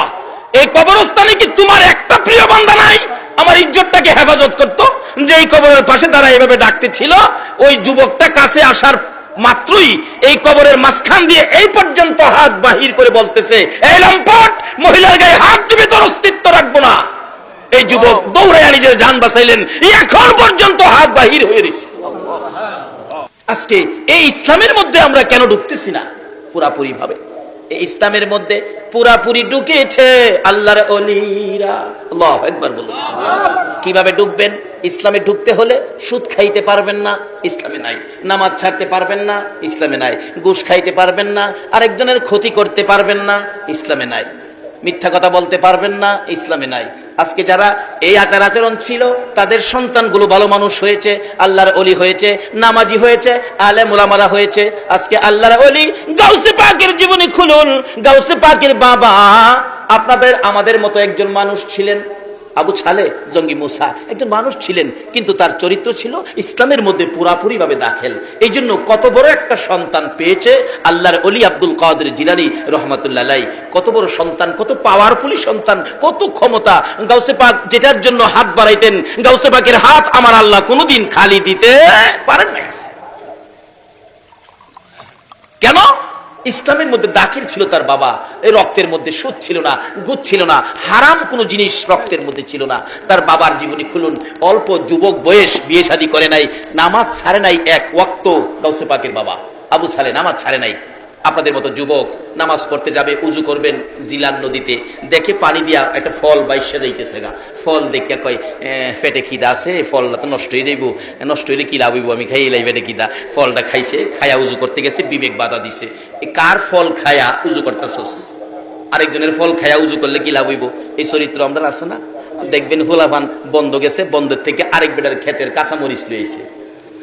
এই কবরস্থানে কি তোমার একটা প্রিয় বান্দা নাই আমার ইজ্জতটাকে হেফাজত করতো? যেই কবরের পাশে তারা এভাবে ডাকতেছিল, ওই যুবকটা কাছে আসার মাত্রই এই কবরের মাঝখান দিয়ে এই পর্যন্ত হাত বাহির করে বলতেছে, এই লম্পট মহিলার গায়ে হাত দিবে তোর অস্তিত্ব রাখবো না। এই যুবক দৌড়াইয়া নিজের জান বাঁচাইলেন, এখন পর্যন্ত হাত বাহির হয়ে রয়েছে। আজকে এই ইসলামের মধ্যে আমরা কেন ঢুকতেছি না পুরাপুরি ভাবে? এই ইসলামের মধ্যে পুরাপুরি ঢুকেছে আল্লাহর ওলিরা। আল্লাহু আকবার বলুন। কিভাবে ঢুকবেন? ইসলামে ঢুকতে হলে সুদ খাইতে পারবেন না, ইসলামে নাই। নামাজ ছাড়তে পারবেন না, ইসলামে নাই। ঘুষ খাইতে পারবেন না, আরেকজনের ক্ষতি করতে পারবেন না, ইসলামে নাই। মিথ্যা কথা বলতে পারবেন না, ইসলামে নাই। আজকে যারা এই আচার আচরণ ছিল তাদের সন্তানগুলো ভালো মানুষ হয়েছে, আল্লাহর ওলি হয়েছে, নামাজি হয়েছে, আলেম ওলামারা হয়েছে। আজকে আল্লাহর ওলি গাউসে পাকের জীবনী খুলুন, গাউসে পাকের বাবা আপনাদের আমাদের মতো একজন মানুষ ছিলেন, আবু ছালে জঙ্গি মুসা একজন মানুষ ছিলেন, কিন্তু তার চরিত্র ছিল ইসলামের মধ্যে পুরাপুরি ভাবে দাখিল। এই জন্য কত বড় একটা সন্তান পেয়েছে আল্লাহর ওলি আব্দুল কাদের জিলানী রহমাতুল্লাহ আলাইহি। কত বড় সন্তান, কত পাওয়ারফুল সন্তান, কত ক্ষমতা। গাউসে পাক যেটার জন্য হাত বাড়াইতেন, গাউসে পাকের হাত আমার আল্লাহ কোনোদিন খালি দিতে পারেন না। কেন? ইসলামের মধ্যে দাখিল ছিল তার বাবা। এই রক্তের মধ্যে সুদ ছিল না, গুদ ছিল না, হারাম কোনো জিনিস রক্তের মধ্যে ছিল না। তার বাবার জীবনী খুলুন, অল্প যুবক বয়স, বিয়ে শাদী করে নাই, নামাজ ছাড়ে নাই এক ওয়াক্ত। গাউসে পাকের বাবা আবু সালে নামাজ ছাড়ে নাই। আপনাদের মতো যুবক নামাজ পড়তে যাবে, উজু করবেন জিলান নদীতে, দেখে পানি দিয়া একটা ফল বাইশে যাইতেছে গা, ফল দেখে কয় পেটে খিদা আছে, ফলটা তো নষ্ট হয়ে যাইব, নষ্ট হইলে কি লাভ হইব, আমি খাই লাই পেটে খিদা। ফলটা খাইছে, খায়া উজু করতে গেছে, বিবেক বাধা দিছে, কার ফল খায়া উজু করতেছস? আরেকজনের ফল খায়া উজু করলে কি লাভ হইব? এই চরিত্র আমরা আছে না? দেখবেন হোলাভান বন্ধ গেছে, বন্ধের থেকে আরেক বেটার ক্ষেতের কাঁচামরিচ লইছে,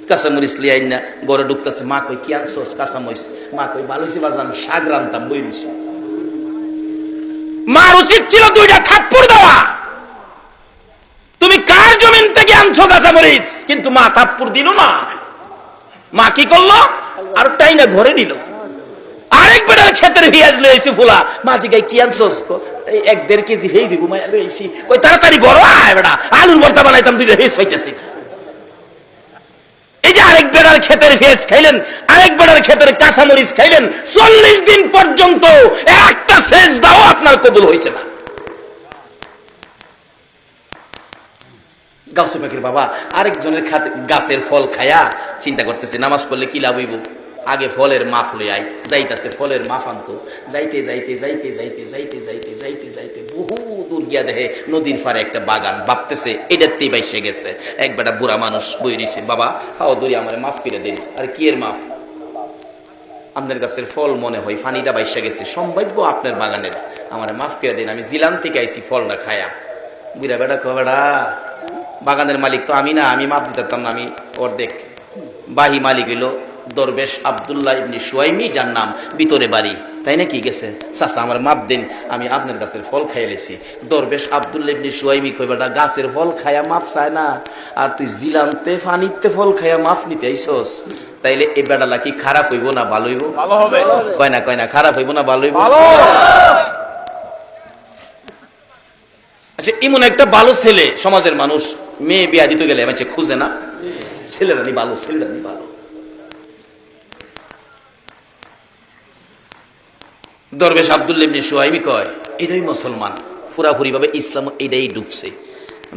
কাঁচামরিচ লিয়ে আইন না ঘরে ঢুকতেছে, মা কই কি আনছোস? কাঁচামরিচ। মা কই ভালো হয়েছে বাজান, শাক রান্তাম বই দিছি। মার উচিত ছিল 2টা থাপ্পড় দেওয়া, তুমি কার জমিন থেকে আনছো কাঁচামরিচ? কিন্তু মা থাপ্পড় দিল না। মা কি করলো? আর তাই না ঘরে নিল। আরেক বেটার ক্ষেতের পেঁয়াজ লইছি ফুলা, মা জিগাই কি আনছোস? এই 1-1.5 কেজি হয়ে যাবো মায়া লইছি। কই তাড়াতাড়ি বড় আয় বেটা, আলুর ভর্তা বানাইতাম, 2টা হেস হইতেছি। এই যে আরেক বেটার ক্ষেতের পেঁয়াজ খাইলেন, আরেক বেটার ক্ষেতের কাঁচামরিচ খাইলেন, 40 দিন পর্যন্ত একটা সেজদাও আপনার কবুল হয়েছে না। গাউসে পাকের বাবা আরেকজনের গাছের ফল খায়া চিন্তা করতেছে নামাজ পড়লে কি লাভ হইব, আগে ফলের মাফ লই আই। যাইতাছে ফলের মাফ আনতো, যাইতে যাইতে যাইতে যাইতে যাইতে যাইতে যাইতে যাইতে বহু দূর গিয়া দেখে নদীর পাড়ে একটা বাগান, ভাবতেছে এটাতেই বাইসে গেছে। এক বেটা বুড়া মানুষ বই রইছে, বাবা হাও দূরে আমার মাফ করে দিন। আর কি এর মাফ? আপনার গাছের ফল মনে হয় ফানিটা বাইসা গেছে, সম্ভাব্য আপনার বাগানের, আমার মাফ করে দিন, আমি জিলাম থেকে আইছি ফলটা খায়া। বুড়া বেটা কবেড়া, বাগানের মালিক তো আমি না, আমি মাপ দিতাম না, আমি অর্ধেক। বাহি মালিক হইল দরবেশ আব্দুল্লাহ ইবনে সুয়াইমি, যার নাম ভিতরে বাড়ি, তাই নাকি? গেছে, চাচা আমার মাপ দেন, আমি আপনার গাছের ফল খাইয়া লেছি। দরবেশ আব্দুল্লাহ ইবনে সুয়াইমি কই, বেটা গাছের ফল খায়া মাপ চায় না, আর তুই জিলানতে ফানিতে ফল খায়া মাপ নিতে আইছস, তাইলে এই বেটালা কি খারাপ হইব না ভালো হইব? ভালো হবে। কয় না খারাপ হইব না ভালো হইব? আচ্ছা, এমন একটা ভালো ছেলে সমাজের মানুষ মেয়ে বিয়া দিতে গেলে মানে খুঁজে না, ছেলেরা নি ভালো, ছেলেরা নি ভালো। দরবেশ আব্দুল্লাহ ইবনে সুয়াইমি কয়, এটাই মুসলমান, পুরাপুরি ভাবে ইসলাম এটাই ঢুকছে।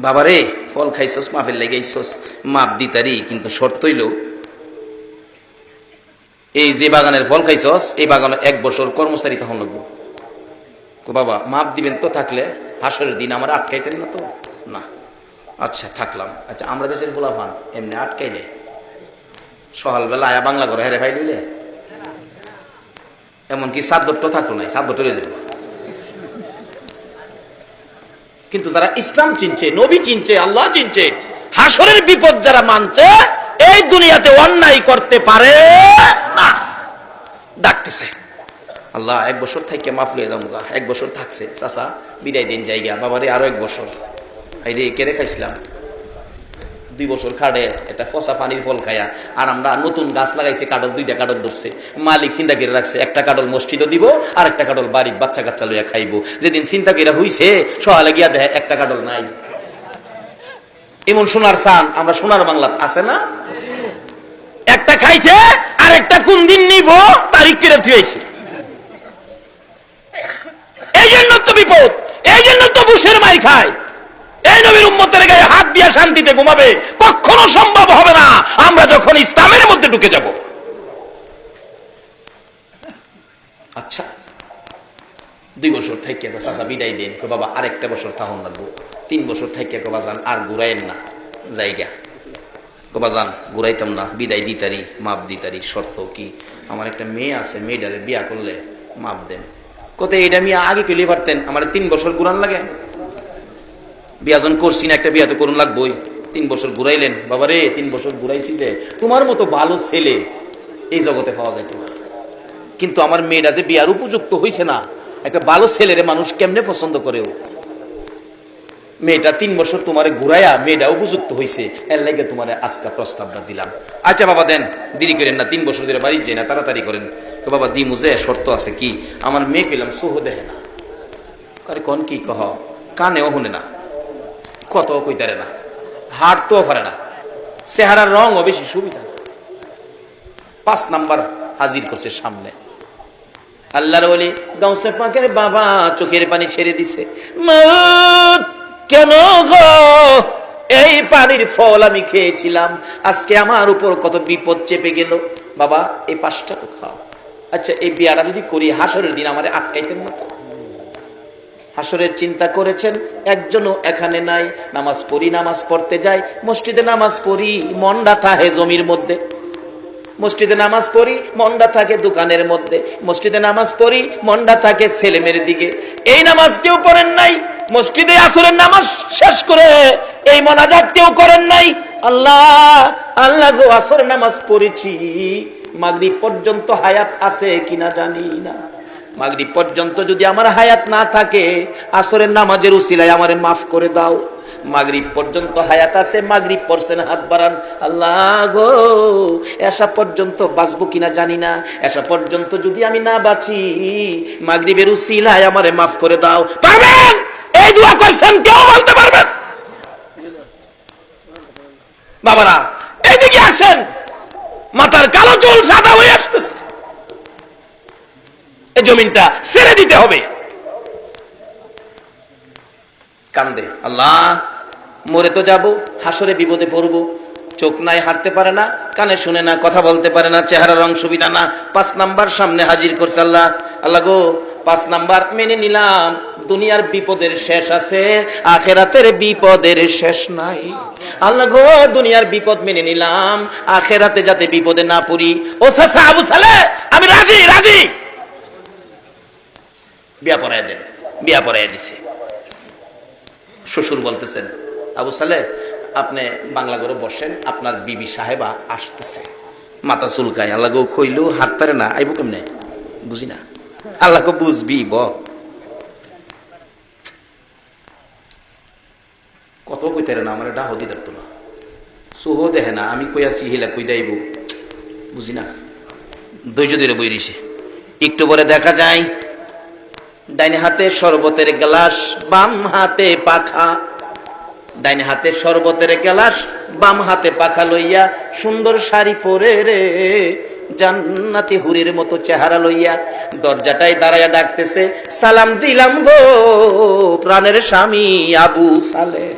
বাবারে ফল খাইছস, মাফের লেগে আইছস, মাপ দিতারি, কিন্তু শর্ত হইল এই যে বাগানের ফল খাইছস, এই বাগানে 1 বছর কর্মচারী তখন লাগবো। বাবা মাপ দিবেন তো, থাকলে হাসরের দিন আমার আটকাইতেন না তো? না। আচ্ছা থাকলাম। আচ্ছা, আমরা দেশের গোলাপান এমনি আটকাইলে সকালবেলা আয়া বাংলা করে হেরে ভাই দিলে, এমনকি সাদ্দরটা থাকলো নাই, সাদ্দরটা রয়ে যাবে। কিন্তু যারা ইসলাম চিনছে, নবী চিনছে, আল্লাহ চিনছে, হাসরের বিপদ যারা মানছে, এই দুনিয়াতে অন্যায় করতে পারে না। ডাকতেছে আল্লাহ, 1 বছর থেকে মাফ লিয়ে যাবো, 1 বছর থাকছে, চাচা বিদায় দিন জায়গা, বাবারে আরো 1 বছর। এই রে কেড়ে খাইছিলাম 2 বছর খাড়ে একটা ফসা পানির ফল খায়া, আর আমরা নতুন গাছ লাগাইছি, কাটল 2টা কাটল ধরছে, মালিক চিন্তা করে রাখছে, একটা কাটল মসজিদও দিব আর একটা কাটল বাড়ির বাচ্চা কাচ্চা লইয়া খাইবো। যেদিন চিন্তা করে হইছে সকালে গিয়া দেখে একটা কাটল নাই। এমন সোনার সান আমরা সোনার বাংলা আছে না? একটা খাইছে আর একটা কোন দিন নিব তারিখ করে থুয়েছে। এই জন্য তো বিপদ, এই জন্য তো বুশের মাই খায়। এই নবীর উম্মতের গায়ে হাত দিয়া শান্তিতে ঘুমাবে কখনো সম্ভব হবে না আমরা যখন ইসলামের মধ্যে ঢুকে যাব। আচ্ছা 2 বছর থেকে চাচা বিদায় দেন, বাবা আরেকটা বছর থাকুন লাগবো। 3 বছর থেকে বাজান আর ঘুরাইন না জায়গা, বাজান ঘুরাইতাম না, বিদায় দিতারি, মাপ দিতারি। শর্ত কি? আমার একটা মেয়ে আছে, মেয়েটারে বিয়া করলে মাপ দেন। কোথায় এটা মিয়া আগে পেলে পারতেন, আমার 3 বছর ঘুরান লাগে। বিয়াজন করছি না, একটা বিয়া তো করুন লাগবোই। 3 বছর ঘুরাইলেন, বাবা রে 3 বছর ঘুরাইছি যে তোমার মতো ভালো ছেলে এই জগতে পাওয়া যায় তোমার। কিন্তু আমার মেয়েটা যে বিয়ার উপযুক্ত হয়েছে না, একটা ভালো ছেলেরে মানুষ কেমনে পছন্দ করেও। মেয়েটা 3 বছর তোমারে ঘুরাইয়া মেয়েটা উপযুক্ত হয়েছে, এর লাগে তোমারে আজকে প্রস্তাবটা দিলাম। আচ্ছা বাবা দেন, দেরি করেন না, 3 বছর ধরে বাড়ি যায় না, তাড়াতাড়ি করেন। বাবা দি মুজে শর্ত আছে কি? আমার মেয়ে পেলাম সোহ দেখে না, কোন কি কহ, কানেও শুনে না, কত কইতারে না, হাঁটতেও পারে না, চেহারার রঙও বেশি সুবিধা না। 5 নাম্বার হাজির করছে সামনে। আল্লাহর ওলি গাউসে পাকের বাবা চোখের পানি ছেড়ে দিছে। মত কেন গো, এই পানির ফল আমি খেয়েছিলাম, আজকে আমার উপর কত বিপদ চেপে গেল। বাবা এই 5টা তো খাও। আচ্ছা এই বিয়াটা যদি করি হাসরের দিন আমারে আটকাইতেন না তো? হাসরের চিন্তা করেছেন, একজনও এখানে নাই। নামাজ পড়ি, নামাজ পড়তে যাই, মসজিদে নামাজ পড়ি, মনটা থাকে জমির মধ্যে। মসজিদে নামাজ পড়ি, মনটা থাকে দোকানের মধ্যে। মসজিদে নামাজ পড়ি, মনটা থাকে ছেলেমেয়ের দিকে। এই নামাজ কেউ পড়েন নাই, মসজিদে আসরের নামাজ শেষ করে এই মোনাজাত কেউ করেন নাই। আল্লাহ আল্লাহ গো, আসরের নামাজ পড়েছি, মাগরিব পর্যন্ত হায়াত আছে কিনা জানি না। মাগরিব পর্যন্ত যদি আমার হায়াত না থাকে, আসরের নামাজের উসিলায় আমারে মাফ করে দাও। মাগরিব পর্যন্ত হায়াত আছে, মাগরিব পড়ছেন, হাত বাড়ান। আল্লাহ গো, এসা পর্যন্ত বাঁচবো কিনা জানি না, এসা পর্যন্ত যদি আমি না বাঁচি, মাগরিবের উসিলায় আমারে মাফ করে দাও। পারবেন? এই দোয়া করছেন কেউ বলতে পারবেন? বাবারা এইদিকে আসেন, মাথার কালো চুল সাদা হয়ে আসতেছে, এই জমিনটা ছেড়ে দিতে হবে। কান্দে, আল্লাহ মরে তো যাব, হাসরে বিপদে পড়বো। চোখ নাই, হাঁটতে পারে না, কানে শুনে না, কথা বলতে পারে না, চেহারা রং সুবিধা না। 5 নাম্বার সামনে হাজির করছে। আল্লাহ আল্লাহ গো, 5 নাম্বার মেনে নিলাম দুনিয়ার বিপদের শেষ আছে, আখেরাতের বিপদের শেষ নাই। আল্লাহ গো, দুনিয়ার বিপদ মেনে নিলাম, আখেরাতে যাতে বিপদে না পড়ি। ও চাচা আবু সালেহ, আমি রাজি রাজি, বিয়া পড়ায় দেন। বিয়া পড়ায় দিছে। শ্বশুর বলতেছেন, আবু সালেহ আপনি বাংলা করে বসেন, আপনার বিবি সাহেবা আসতেছে। মাথা চুলকায়, আল্লাহ গো কইলো হাততারে না, আইব কেমনে বুঝি না। আল্লাহ গো বুঝবি কত কইতারে না, আমার ডাহ দিতে না, সোহো দেখে না, আমি কই আছি হিলা কই দাইব বুঝি না। ধৈর্য ধরে বই দিছে। একটু পরে দেখা যায় ডাইনে হাতে শরবতের গ্লাস, বাম হাতে পাখা। ডাইনে হাতে শরবতের গ্লাস, বাম হাতে পাখা লইয়া, সুন্দর শাড়ি পরে রে জান্নাতি হুরির মতো চেহারা লইয়া দরজাটাই দাঁড়াইয়া ডাকতেছে, সালাম দিলাম গো প্রাণের স্বামী আবু সালেহ।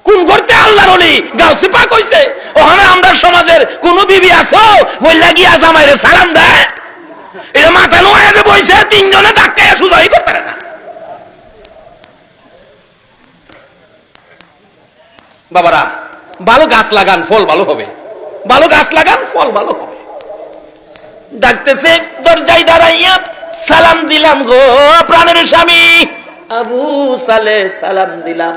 কোন করতে আল্লাহর ওলি গাউসে পাক হইছে। ওখানে আমরা সমাজের কোন বিবি আছো বইলা গিয়া জামাইরে সালাম দেয়? এটা মাথা নোয়া যে বইছে, তিনজনে ধাক্কা সুজাই করতে পারে না। বাবারা, ভালো গাছ লাগান, ফল ভালো হবে। ভালো গাছ লাগান, ফল ভালো হবে। ডাকতেছে দরজায় দাঁড়াইয়া, সালাম দিলাম গো প্রাণের স্বামী আবু সালেহ, সালাম দিলাম।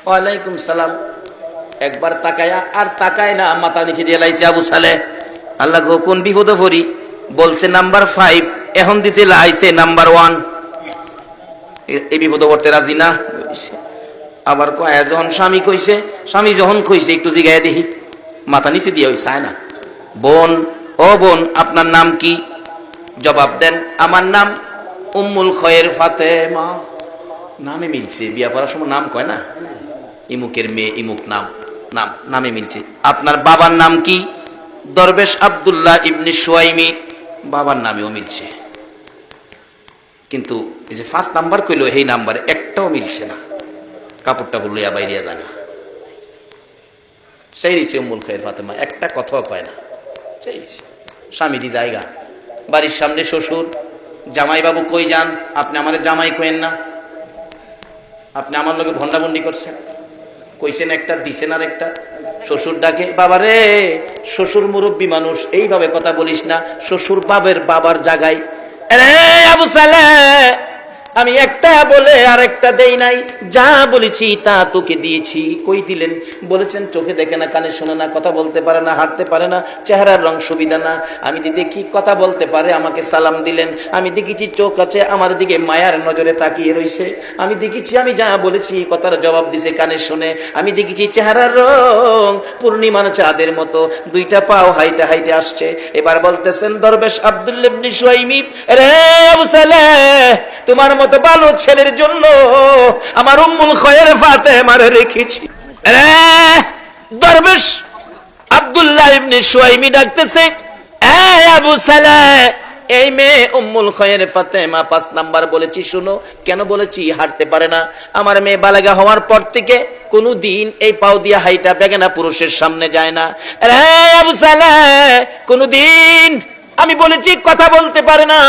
ওয়ালাইকুম সালাম। একবার তাকায়া আর তাকায় না, মাথা নিচে দিয়ে লাইছে আবু সালেহ। আল্লাহ গো কোন বিপদে পড়ি। বলছে নাম্বার 5, এখন দিছে লাইছে নাম্বার 1। এই বিপদে পড়তে রাজি না। আবার কয়া যখন স্বামী কইছে, স্বামী যখন কইছে একটু জিগায় দেখি, মাথা নিচে দিয়ে ওই চায় না। বোন, ও বোন আপনার নাম কি? জবাব দেন, আমার নাম উম্মুল খয়ের ফাতেমা। নামে মিলছে, বিয়া করার সময় নাম কয় না, ইমুকের মেয়ে ইমুক নাম, নামে মিলছে। আপনার বাবার নাম কি? দরবেশ আব্দুল্লাহ ইবনে সুয়াইমি। বাবার নামেও মিলছে, কিন্তু এই যে 5 নাম্বার কইলো, এই নাম্বারে একটাও মিলছে না। কাপড়টা বললিয়া বাইরিয়া যায় না। সেই দিচ্ছে উম্মুল খয়ের ফাতেমা, একটা কথাও কয় না। সেই স্বামীরই জায়গা, বাড়ির সামনে শ্বশুর। জামাই বাবু কই যান? আপনি আমার জামাই কইেন না, আপনি আমার লগে ভন্ডাভন্ডি করছেন। কইছেন একটা, দিছেন আর একটা। শ্বশুর ডাকে, বাবা রে, শ্বশুর মুরব্বী মানুষ, এইভাবে কথা বলিস না, শ্বশুর বাবার জায়গায়। আবু সালেহ, আমি একটা বলে আর একটা দেই নাই, যা বলেছি তা তোকে দিয়েছি। কই দিলেন? বলেছেন চোখে দেখে না, কানে শোনে না, কথা বলতে পারে না, হাঁটতে পারে না, চেহারার রং সুবিধা না। আমি দেখি কথা বলতে পারে, আমাকে সালাম দিলেন। আমি দেখেছি চোখ আছে, আমার দিকে মায়ার নজরে তাকিয়ে রইছে। আমি দেখেছি আমি যা বলেছি কথার জবাব দিছে, কানে শোনে। আমি দেখেছি চেহারার রং পূর্ণিমার চাঁদের মতো, 2টা পাও হাইটে হাইটে আসছে। এবার বলতেছেন দরবেশ আব্দুল্লাহ ইবনে সুয়াইমি, রে আবু সালেহ, তোমার মতো ভালো ছেলের জন্য আমার উম্মুল খয়ের ফাতেমারে রেখেছি। দরবেশ আব্দুল্লাহ ইবনে সুয়াইমি ডাকতেছে, আবু সালেহ, এই মেয়ে উম্মুল খয়ের ফাতেমা 5 নাম্বার বলেছি, শুনো। কেন বলেছি? হাঁটতে পারে না। আমার মেয়ে বালেগা হওয়ার পর থেকে কোনদিন এই পাও দিয়া হাইটা বেগানা পুরুষের সামনে যায় না। আবু সালেহ, কোনদিন আমি বলেছি কথা বলতে পারে না,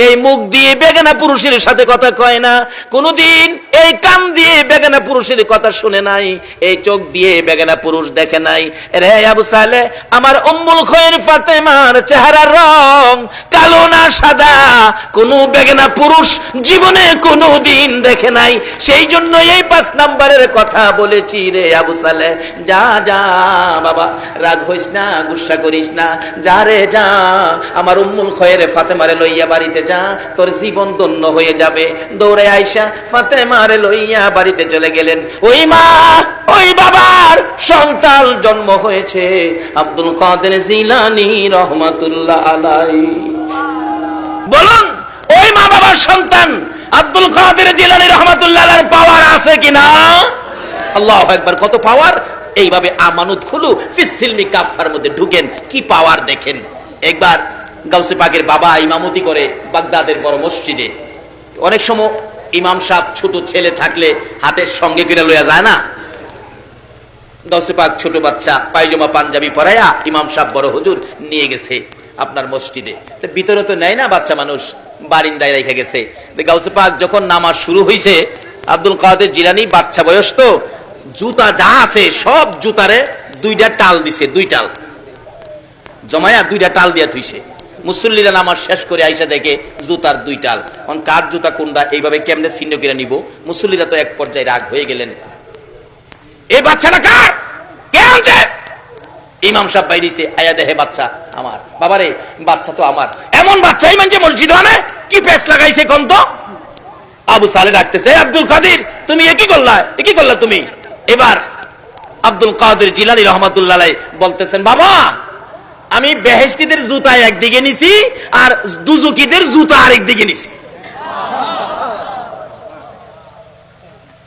এই মুখ দিয়ে বেগানা পুরুষের সাথে কথা কয় না, কোনদিন এই কান দিয়ে বেগানা পুরুষের কথা শুনে নাই, এই চোখ দিয়ে বেগানা পুরুষ দেখে নাই। রে আবু সালেহ, আমার উম্মুল খয়ের ফাতেমার চেহারার রং কালো না সাদা, কোন বেগানা পুরুষ জীবনে কোনদিন দেখে নাই। সেই জন্য এই 5 নাম্বারের কথা বলেছি। রে আবু সালেহ, যা যা বাবা, রাগ হইস না, গুসা করিস না, যা রে যা, আমার উম্মুল খয়ের ফাতেমারে লইয়া বাড়িতে যা, তোর জীবন ধন্য হয়ে যাবে। দৌড়ে আইসা ফাতেমারে লইয়া বাড়িতে চলে গেলেন। ওই মা, ওই বাবার সন্তান জন্ম হয়েছে আব্দুল কাদের জিলানী রহমাতুল্লাহ আলাইহি। বলুন, ওই মা বাবার সন্তান আব্দুল কাদের জিলানী রহমাতুল্লাহ আলাইহির পাওয়ার আছে কিনা? আল্লাহু আকবার, কত পাওয়ার! এইভাবে আমানত খুলু ফিস সিলমি কাফার মধ্যে ঢুকেন, কি পাওয়ার দেখেন। একবার গাউসে পাকের বাবা ইমামতি করে বাগদাদের বড় মসজিদে। অনেক সময় ইমাম সাহেব ছোট ছেলে থাকলে হাতের সঙ্গে করে লইয়া যায় না। গাউসে পাক ছোট বাচ্চা পায়জামা পাঞ্জাবি পরাইয়া ইমাম সাহেব বড় হুজুর নিয়ে গেছে। আপনার মসজিদে। ভিতরে তো নেয় না, বাচ্চা মানুষ বারিন্দায় রেখে গেছে। গাউসে পাক যখন নামাজ শুরু হয়েছে, আব্দুল কাদের জিলানী বাচ্চা বয়স তো, জুতা যা আছে সব জুতারে 2টা টাল দিছে, 2 টাল জমায়া 2টা টাল দিয়া থুইছে। মুসল্লিরা নামাজ শেষ করে আইসা দেখে জুতার 2 টাল। এখন কার জুতা কোনটা এইভাবে কেমনে চিহ্ন করে নিব? মুসল্লিরা তো এক পর্যায়ে রাগ হয়ে গেলেন, এই বাচ্চাটা কার, কে আনছে? ইমাম সাহেব বাইরেছে, আয়া দেহে বাচ্চা আমার। বাবারে বাচ্চা তো আমার। এমন বাচ্চাই মানে মসজিদ আনে, কি পেস লাগাইছে কোন তো? আবু সালে ডাকতেছে, আব্দুল কাদের তুমি একই করলা তুমি। এবার আব্দুল কাদের জিলানী রহমাতুল্লাহ আলাইহি বলতেছেন, বাবা আমি বেহেশতীদের জুতা একদিকে নিছি আর দুজুকিদের জুতা আরেক দিকে নিছি।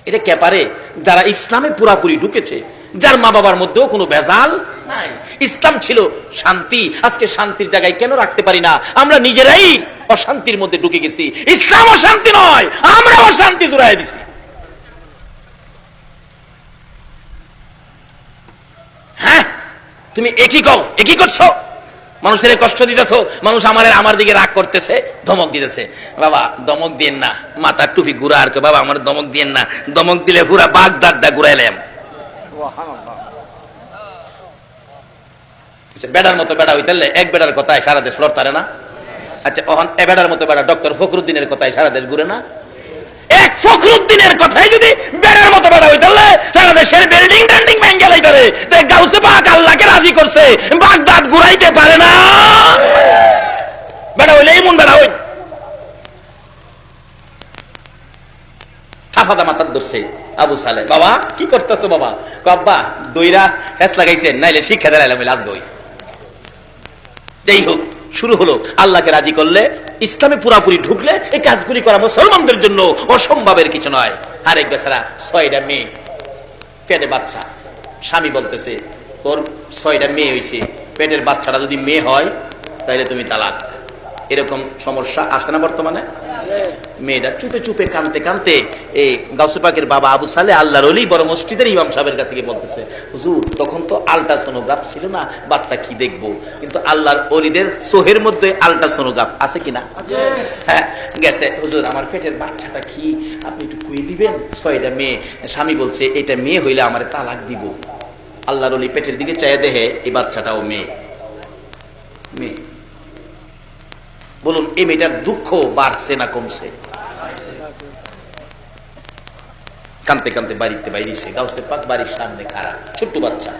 এটা কে পারে? যারা ইসলামে পুরাপুরি ঢুকেছে, যার মা বাবার মধ্যেও কোনো ভেজাল নাই। ইসলাম ছিল শান্তি, আজকে শান্তির জায়গায় কেন রাখতে পারি না? আমরা নিজেরাই অশান্তির মধ্যে ঢুকে গেছি। ইসলাম অশান্তি নয়, আমরা অশান্তি জুড়াই দিছি। হ্যাঁ, তুমি একই করছো, মানুষের কষ্ট দিতেছো, মানুষ আমার দিকে রাগ করতেছে, ধমক দিতেছে। বাবা ধমক দিয়েন না, মাথার টুপি ঘুরা আর বাবা আমার ধমক দিয়েন না, ধমক দিলে পুরা বাগদাদটা ঘুরাইলাম। বেড়ার মতো বেড়া হইতে এক বেড়ার কথায় সারা দেশ লড়তারে না? আচ্ছা এ বেড়ার মতো বেড়া ডক্টর ফখরুদ্দিনের কথায় সারা দেশ ঘুরে না? এক ফখরুদ্দিনের কথাই যদি বেড়ার মতো বেড়া হইতে সারা দেশের বিল্ডিং টেন্ডিং ভেঙে লাইতারে, গাউসে পাক আল্লাহকে রাজি করছে, বাগদাদ ঘুরাইতে পারে না। বেড়া হইলে এমন বেড়া হই আফাদা মাথার ধরছে আবু সালে। বাবা কি করতেছো? বাবা আব্বা দইরা হেস লাগাইছেন, নাইলে শিক্ষা দিলাম আজগই। যাই হোক, শুরু হলো। আল্লাহকে রাজি করলে, ইসলামে পুরাপুরি ঢুকলে এই কাজগুলি করা মুসলমানদের জন্য অসম্ভবের কিছু নয়। আরেক বেচারা 6টা মেয়ে, পেটে বাচ্চা। স্বামী বলতেছে তোর 6টা মেয়ে হয়েছে, পেটের বাচ্চাটা যদি মেয়ে হয় তাহলে তুমি তালাক। এরকম সমস্যা আছে না বর্তমানে? মেয়েটা চুপে চুপে কানতে কানতে এই গাউসে পাকের বাবা আবু সালে আল্লাহর ওলি বড় মসজিদের ইমাম সাহেবের কাছে গিয়ে বলতেছে, হুজুর তখন তো আল্ট্রাসোনোগ্রাফ ছিল না, বাচ্চা কি দেখবো, কিন্তু আল্লাহর ওলিদের সোহের মধ্যে আল্ট্রাসোনোগ্রাফ আছে কিনা? হ্যাঁ গেছে। হুজুর আমার পেটের বাচ্চাটা কি আপনি একটু কুয়ে দিবেন? 6টা মেয়ে। স্বামী বলছে এটা মেয়ে হইলে আমার তালাক দিব। আল্লাহর ওলি পেটের দিকে চাইয়া দেখে এই বাচ্চাটাও মেয়ে। বলুন এই মেয়েটার দুঃখ বাড়ছে না কমছে? কানতে কানতে বাড়িতে বাইরেছে। গাউসে পাক বাড়ির সামনে খাড়া, ছোট্ট বাচ্চা।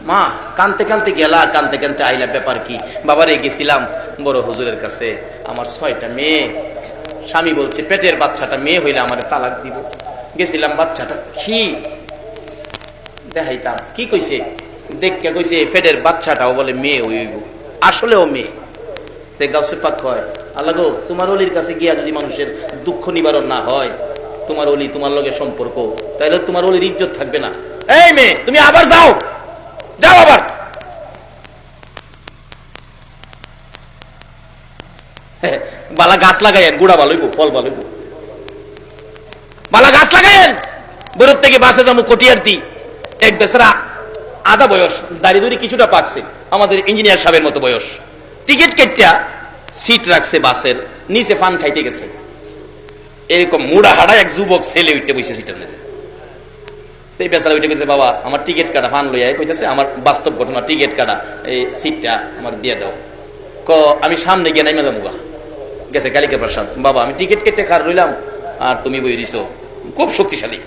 মা কানতে কানতে গেলা, কানতে কানতে আইলা, ব্যাপার কি? বাবারে গেছিলাম বড় হুজুরের কাছে, আমার 6টা মেয়ে। স্বামী বলছে পেটের বাচ্চাটা মেয়ে হইলে আমার তালাক দিব। গেছিলাম, বাচ্চাটা কি দেখাইতাম। কি কইছে? দেখকে কইছে পেটের বাচ্চাটাও বলে মেয়ে হইব, আসলেও মেয়ে। গাউসে পাক কয়, আল্লাহ গো তোমার অলির কাছে গিয়া যদি মানুষের দুঃখ নিবারণ না হয়, তোমার অলি তোমার লগে সম্পর্ক, তাহলে তোমার অলির ইজ্জত থাকবে না। এই মেয়ে তুমি আবার যাও আবার। বালা গাছ লাগাইয়েন, গুড়া ভালো হইব, ফল ভালো হইব। বালা গাছ লাগাইয়েন। বরত থেকে বাসে যাবো কটিয়ারতি, এক বেচারা আধা বয়স, দাঁড়িয়ে দাঁড়িয়ে কিছুটা পাকছে, আমাদের ইঞ্জিনিয়ার সাহেবের মতো বয়স। টিকিট কেটে সিট রাখছে বাসের নিচে, পান খাইতে গেছে। এরকম মুড়া হাড়া এক যুবক ছেলে উঠতে বসে সিটের নিচে। এই বেচারা উঠে গেছে, বাবা আমার টিকিট কাটা, পান লইয়া কইতেছে আমার বাস্তব ঘটনা, টিকিট কাটা, এই সিটটা আমার দিয়ে দাও। আমি সামনে গিয়ে নাইমা যাবো গেছে কালিকা প্রসাদ। বাবা আমি টিকিট কেটে খার রইলাম আর তুমি বই দিছো, খুব শক্তিশালী,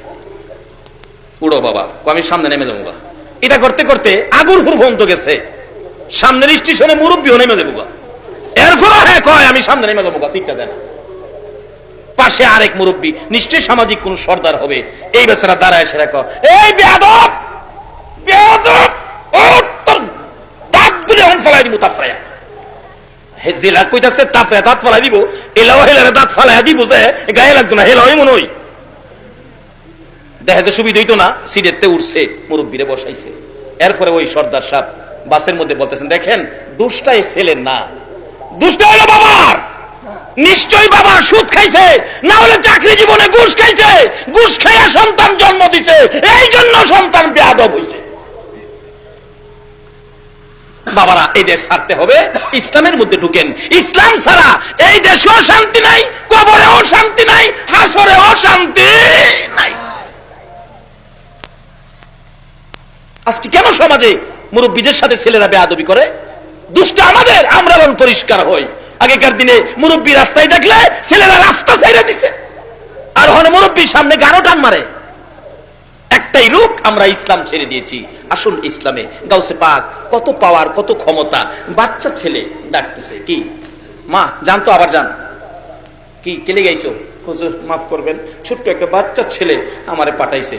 উড়ো বাবা। আমি সামনে নেমে যাবো। এটা করতে করতে আগুর হুর পর্যন্ত গেছে, সামনের স্টেশনে মুরব্বীও নেমে যাবো। এরপরে হ্যাঁ কয় আমি সামনে নেমে যাবো, সিটটা দেন। পাশে আরেক মুরব্বী, নিশ্চয় সামাজিক কোন সর্দার হবে। এই বেচারা দাঁড়ায় সেরা কয়, এই বেয়াদব বেয়াদব, ও তোর দাঁতগুলি এখন ফলাই দিব, তাপ ফলাইয়া। জেলা কইতাছে তাপে দাঁত ফলাই দিব, এলাও হেলারে দাঁত ফলাইয়া দিব, যে গায়ে লাগতো না, হেলাই মনে হই। দেখা যায় সুবিধা হইতো না, সিটেতে উঠছে, মুরব্বীরে বসাইছে। এরপরে ওই সর্দার সাহেব বাসের মধ্যে বলতেছেন, দেখেন দোষটা এই ছেলের না, দোষটা হলো বাবার। নিশ্চয়ই বাবা সুদ খাইছে, না হলে চাকরি জীবনে ঘুষ খাইছে, ঘুষ খাইয়া সন্তান জন্ম দিছে, এই জন্য সন্তান বেয়াদব হইছে। বাবারা এই দেশ ছাড়তে হবে, ইসলামের মধ্যে ঢুকেন। ইসলাম ছাড়া এই দেশেও শান্তি নাই, কবরেও শান্তি নাই, হাসরেও শান্তি নাই। আজকে কেন সমাজে মুরব্বীদের সাথে ছেলেরা বেয়াদবি করে? দুষ্ট আমাদের, আমরা রং পরিষ্কার হই। আগেকার দিনে মুরব্বী রাস্তায় ডাকলে ছেলেরা রাস্তা ছেড়ে দিছে, আর হন মুরব্বীর সামনে গানো টান মারে। একটাই রূপ, আমরা ইসলাম ছেড়ে দিয়েছি। আসুন ইসলামে গাউসে পাক কত পাওয়ার, কত ক্ষমতা। বাচ্চা ছেলে ডাকতেছে, কি মা জানতো, আবার যান, কি কেলে গাইছো? হুজুর মাফ করবেন, ছোট্ট একটা বাচ্চা ছেলে আমারে পাঠাইছে।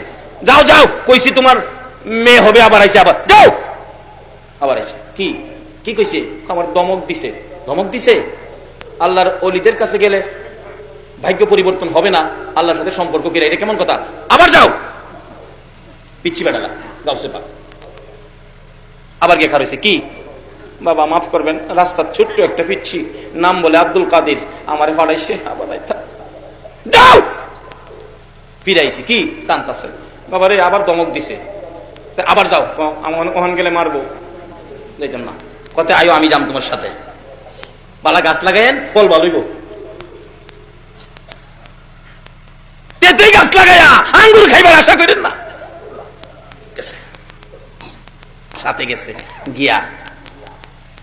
যাও যাও, কইছি তোমার মেয়ে হবে, আবার আইছে, আবার যাও, আবার আইছে। কি কি কইছে? আমার দমক দিছে। ধমক দিছে? আল্লাহর ওলিদের কাছে গেলে ভাগ্য পরিবর্তন হবে না, আল্লাহর সাথে সম্পর্ক গেলে, এটা কেমন কথা? আবার যাও, পিচ্ছি বেড়ালা গাউসে পাক। আবার গেখা রয়েছে, কি বাবা মাফ করবেন, রাস্তার ছোট্ট একটা পিচ্ছি, নাম বলে আব্দুল কাদের, আমারে ফাড়াইছে, আবার যাও, ফিরাইছে। কি টানতাছে? বাবা রে, আবার দমক দিছে, আবার যাও, ওখান গেলে মারবো। যাইতাম না, কত আয়ো আমি যাম তোমার সাথে। বালা গাছ লাগাইন, ফল ভালোইব। তেতেই গাছ লাগাইয়া আঙ্গুর খাইবার আশা করেন না। সাথে গেছে, গিয়া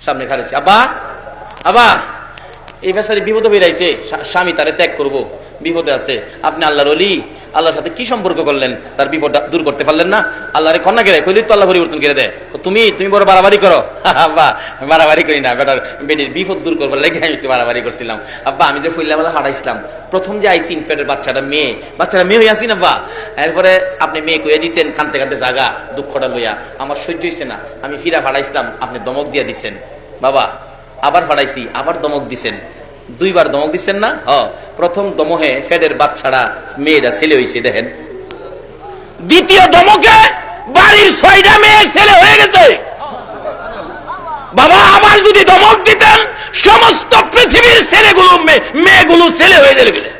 সামনে খারেছে, আব্বা আব্বা এই বেচারি বিপদে বেরাইছে, স্বামী তারে ত্যাগ করবো, বিপদে আছে। আপনি আল্লাহর ওলি, আল্লাহর সাথে কি সম্পর্ক করলেন? তার বিপদ দূর করতে পারলেন না? আল্লাহরে কন্যা গেলে কইলি তো আল্লাহ পরিবর্তন করে দেয়। তুমি বড় বাড়াবাড়ি করো। আব্বা বাড়াবাড়ি করি না, বেটার বেটির বিপদ দূর করবার লেগে আমি একটু বাড়াবাড়ি করছিলাম। আব্বা আমি যে ফুল্লাবেলা হারাইছিলাম, প্রথম যে আইসিন পেটের বাচ্চাটা মেয়ে হয়ে আসি না আব্বা। এরপরে আপনি মেয়ে কইয়া দিচ্ছেন, কানতে কানতে জাগা, দুঃখটা লইয়া, আমার সহ্য হয়েছে না, আমি ফিরা ফাড়াইছিলাম, আপনি দমক দিয়া দিচ্ছেন। বাবা আবার ফাড়াইছি, আবার দমক দিচ্ছেন, দুইবার দমক দিচ্ছেন না? প্রথম দমহে ফেডের বাচ্চারা মেয়েরা ছেলে হয়েছে, দেখেন। দ্বিতীয় দমকে বাড়ির 6টা মেয়ে ছেলে হয়ে গেছে। বাবা আবার যদি দমক দিতেন, সমস্ত পৃথিবীর ছেলেগুলো মেয়েগুলো ছেলে হয়ে গেলে।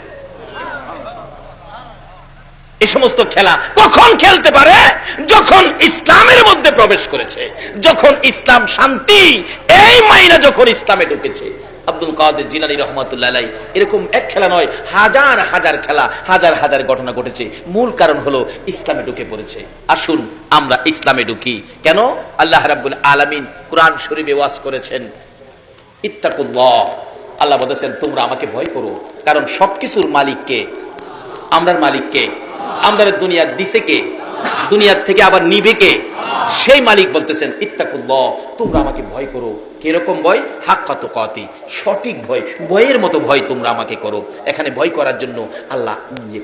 এই সমস্ত খেলা কখন খেলতে পারে? যখন ইসলামের মধ্যে প্রবেশ করেছে, যখন ইসলাম শান্তি, এই মাইনা যখন ইসলামে ঢুকেছে। আব্দুল কাদের জিলানী রহমাতুল্লাহ আলাইহি এরকম এক খেলা নয়, হাজার হাজার খেলা, হাজার হাজার ঘটনা ঘটেছে। মূল কারণ হলো ইসলামে ঢুকে পড়েছে। আসুন আমরা ইসলামে ঢুকি। কেন? আল্লাহ রাব্বুল আলামিন কুরআন শরীফে ওয়াজ করেছেন, ইত্তাকুল্লাহ। আল্লাহ বলেছেন তোমরা আমাকে ভয় করো, কারণ সবকিছুর মালিক কে? আমরার মালিক কে? আমরা দুনিয়া দিছে কে? দুনিয়ার থেকে আবার নিবে কে? সেই মালিক বলতেছেন ইত্তাকুল্লাহ, তোমরা আমাকে ভয় করো। কিরকম ভয়? হাক্কা তুকাতি, সঠিক ভয়, ভয়ের মতো ভয় তোমরা আমাকে করো। এখানে ভয় করার জন্য আল্লাহ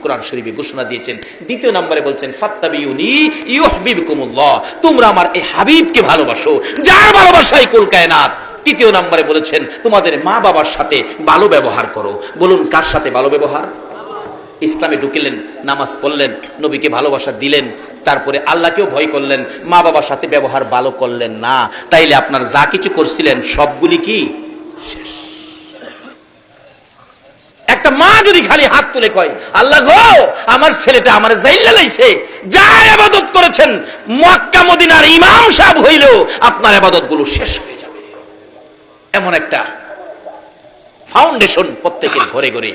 কোরআন শরীফে ঘোষণা দিয়েছেন। দ্বিতীয় নম্বরে বলছেন ফাত্তাবিউনি ইউহিব্বুকুমুল্লাহ, তোমরা আমার এই হাবিবকে ভালোবাসো, যার ভালোবাসাই কুল কায়নাত। তৃতীয় নম্বরে বলেছেন তোমাদের মা বাবার সাথে ভালো ব্যবহার করো। বলুন কার সাথে ভালো ব্যবহার? ইসলামে ঢুকিলেন, নামাজ পড়লেন, নবীকে ভালোবাসা দিলেন, তারপরে আল্লাহকেও ভয় করলেন, মা বাবার সাথে ব্যবহার ভালো করলেন না, তাইলে আপনার যা কিছু করছিলেন সবগুলি কি শেষ। একটা মা যদি খালি হাত তুলে কয় আল্লাহ গো আমার ছেলেটা আমার জাইল্লা লাইছে, যা ইবাদত করেছেন মক্কা মদিনার ইমাম সাহেব হইলেও আপনার ইবাদত গুলো শেষ হয়ে যাবে। এমন একটা ফাউন্ডেশন প্রত্যেকের ঘরে ঘরে,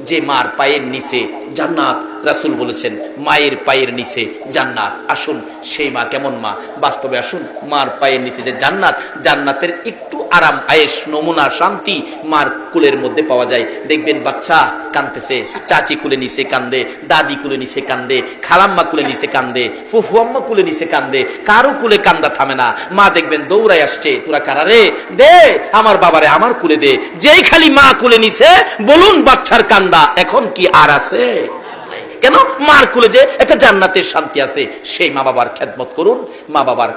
যে মার পায়ের নিচে জান্নাত। রাসূল বলেছেন মায়ের পায়ের নিচে জান্নাত। আসুন সেই মা কেমন মা, বাস্তবে আসুন মার পায়ের নিচে যে জান্নাত, জান্নাতের একটু আরাম আয়েশ নমুনা শান্তি মার কুলের মধ্যে পাওয়া যায়। দেখবেন বাচ্চা কাঁদতেছে, চাচি কুলে নিচে কান্দে, দাদি কুলে নিচে কান্দে, খালাম্মা কুলে নিচে কান্দে, ফুফু আম্মা কুলে নিচে কান্দে, কারো কুলে কান্দা থামে না। মা দেখবেন দৌড়ায় আসছে, তোরা কারা রে, দে আমার বাবারে আমার কুলে দে। যেই খালি মা কুলে নিছে, বলুন বাচ্চার কান্দা এখন কি আর আছে? কেন? মার কুলে যে একটা জান্নাতের শান্তি আছে। সেই মা বাবার খেদমত করুন, মা বাবার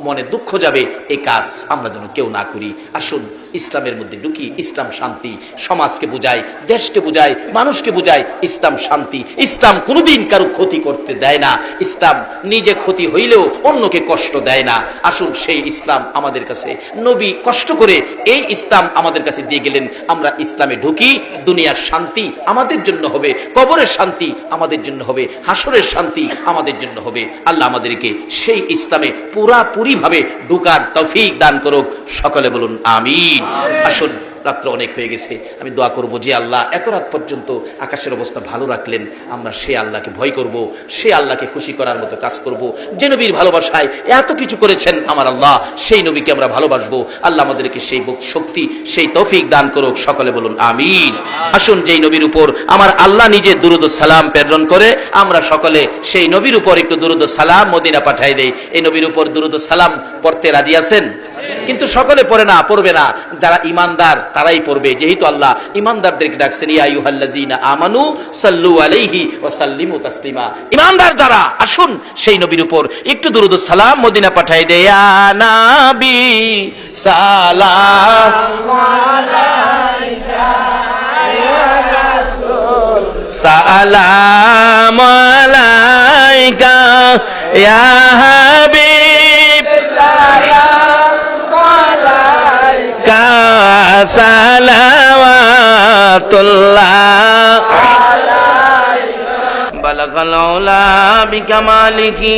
মনে দুঃখ যাবে, এই কাজ আমরা যেন কেউ না করি। আসুন ইসলামের মধ্যে ঢুকি। ইসলাম শান্তি, সমাজকে বুঝায়, দেশকে বুঝায়, মানুষকে বুঝায়। ইসলাম শান্তি, ইসলাম কোনোদিন কারো ক্ষতি করতে দেয় না, ইসলাম নিজে ক্ষতি হইলেও অন্যকে কষ্ট দেয় না। আসুন সেই ইসলাম আমাদের কাছে নবী কষ্ট করে এই ইসলাম আমাদের কাছে দিয়ে গেলেন, আমরা ইসলামে ঢুকি। দুনিয়ার শান্তি আমাদের জন্য হবে, কবরের শান্তি আমাদের জন্য হবে, হাসরের শান্তি আমাদের জন্য হবে। আল্লাহ আমাদেরকে সেই ইসলামে পুরাপুরি পুরোপুরিভাবে ঢোকার তৌফিক দান করুক, সকলে বলুন আমিন। আসুন, রাত্র অনেক হয়ে গেছে, আমি দোয়া করব যে আল্লাহ এত রাত পর্যন্ত আকাশের অবস্থা ভালো রাখলেন, আমরা সে আল্লাহকে ভয় করব, সে আল্লাহকে খুশি করার মতো কাজ করব। যে নবীর ভালোবাসায় এত কিছু করেছেন আমার আল্লাহ, সেই নবীকে আমরা ভালোবাসবো। আল্লাহ আমাদেরকে সেই শক্তি, সেই তৌফিক দান করুক, সকলে বলুন আমিন। আসুন, যেই নবীর উপর আমার আল্লাহ নিজে দুরুদ ও সালাম প্রেরণ করে, আমরা সকলে সেই নবীর উপর একটু দুরুদ ও সালাম মদিনা পাঠাই দেই। এই নবীর উপর দুরুদ ও সালাম পড়তে রাজি আছেন? কিন্তু সকলে পড়ে না, পড়বে না, যারা ইমানদার তারাই পড়বে, যেহেতু আল্লাহ ইমানদারদেরকে ডাকছেন ইয়া আইয়ুহাল্লাযীনা আমানু সাল্লু আলাইহি ওয়া সাল্লিমু তাসলিমা। ইমানদার যারা, আসুন সেই নবীর উপর একটু দুরূদ ও সালাম মদিনা পাঠাই দেয়। ইয়া নবী সালাম আলাইকা, ইয়া রাসূল সালাম আলাইকা, ইয়া হাবিব সালাওয়াতুল্লাহ আলাইহি। বালাগাল উলা বিকামালিহি,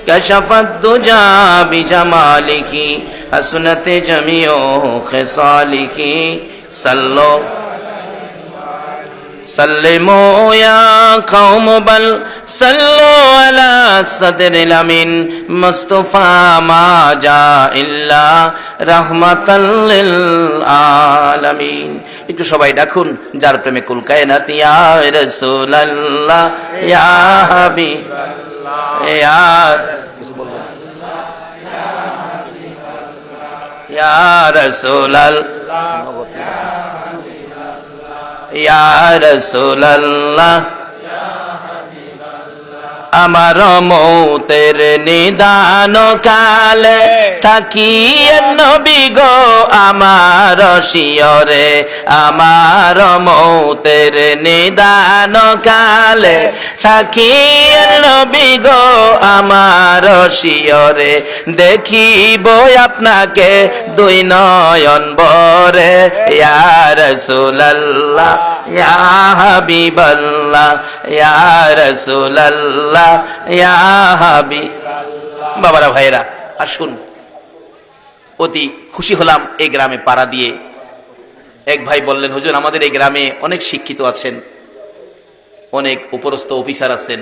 কাশাফাদ দুজা বিজামালিহি, হাসনাতে জামিউ খিসালিহি, সাল্লু সাল্লিমু ইয়া কওম বাল সাল্লু আলা সাদরিল আমিন, মুস্তাফা মা জা ইল্লা রাহমাতাল লিল আলামিন। একটু সবাই ডাকুন, যার প্রেমে কুল কায়নাত, ইয়া রাসূলুল্লাহ ইয়া হাবিবাল্লাহ ইয়া কিছু বলবেন, ইয়া রাসূলুল্লাহ ইয়া রাসূলুল্লাহ, আমার মৌতের নিদান কালে থাকিয়ে নবী গো আমার শিয়রে, আমার মৌতের নিদান কালে থাকিয়ে নবী গো আমার শিয়রে, দেখিব আপনাকে দুই নয়ন ভরে, ইয়া রাসূলুল্লাহ ইয়া হাবিবাল্লাহ ইয়া রাসূলুল্লাহ ইয়া হাবিবাল্লাহ। বাবারা, ভাইরা, আসুন, অতি খুশি হলাম এই গ্রামে পাড়া দিয়ে। এক ভাই বললেন, হুজুর আমাদের এই গ্রামে অনেক শিক্ষিত আছেন, অনেক উপরস্থ অফিসার আছেন,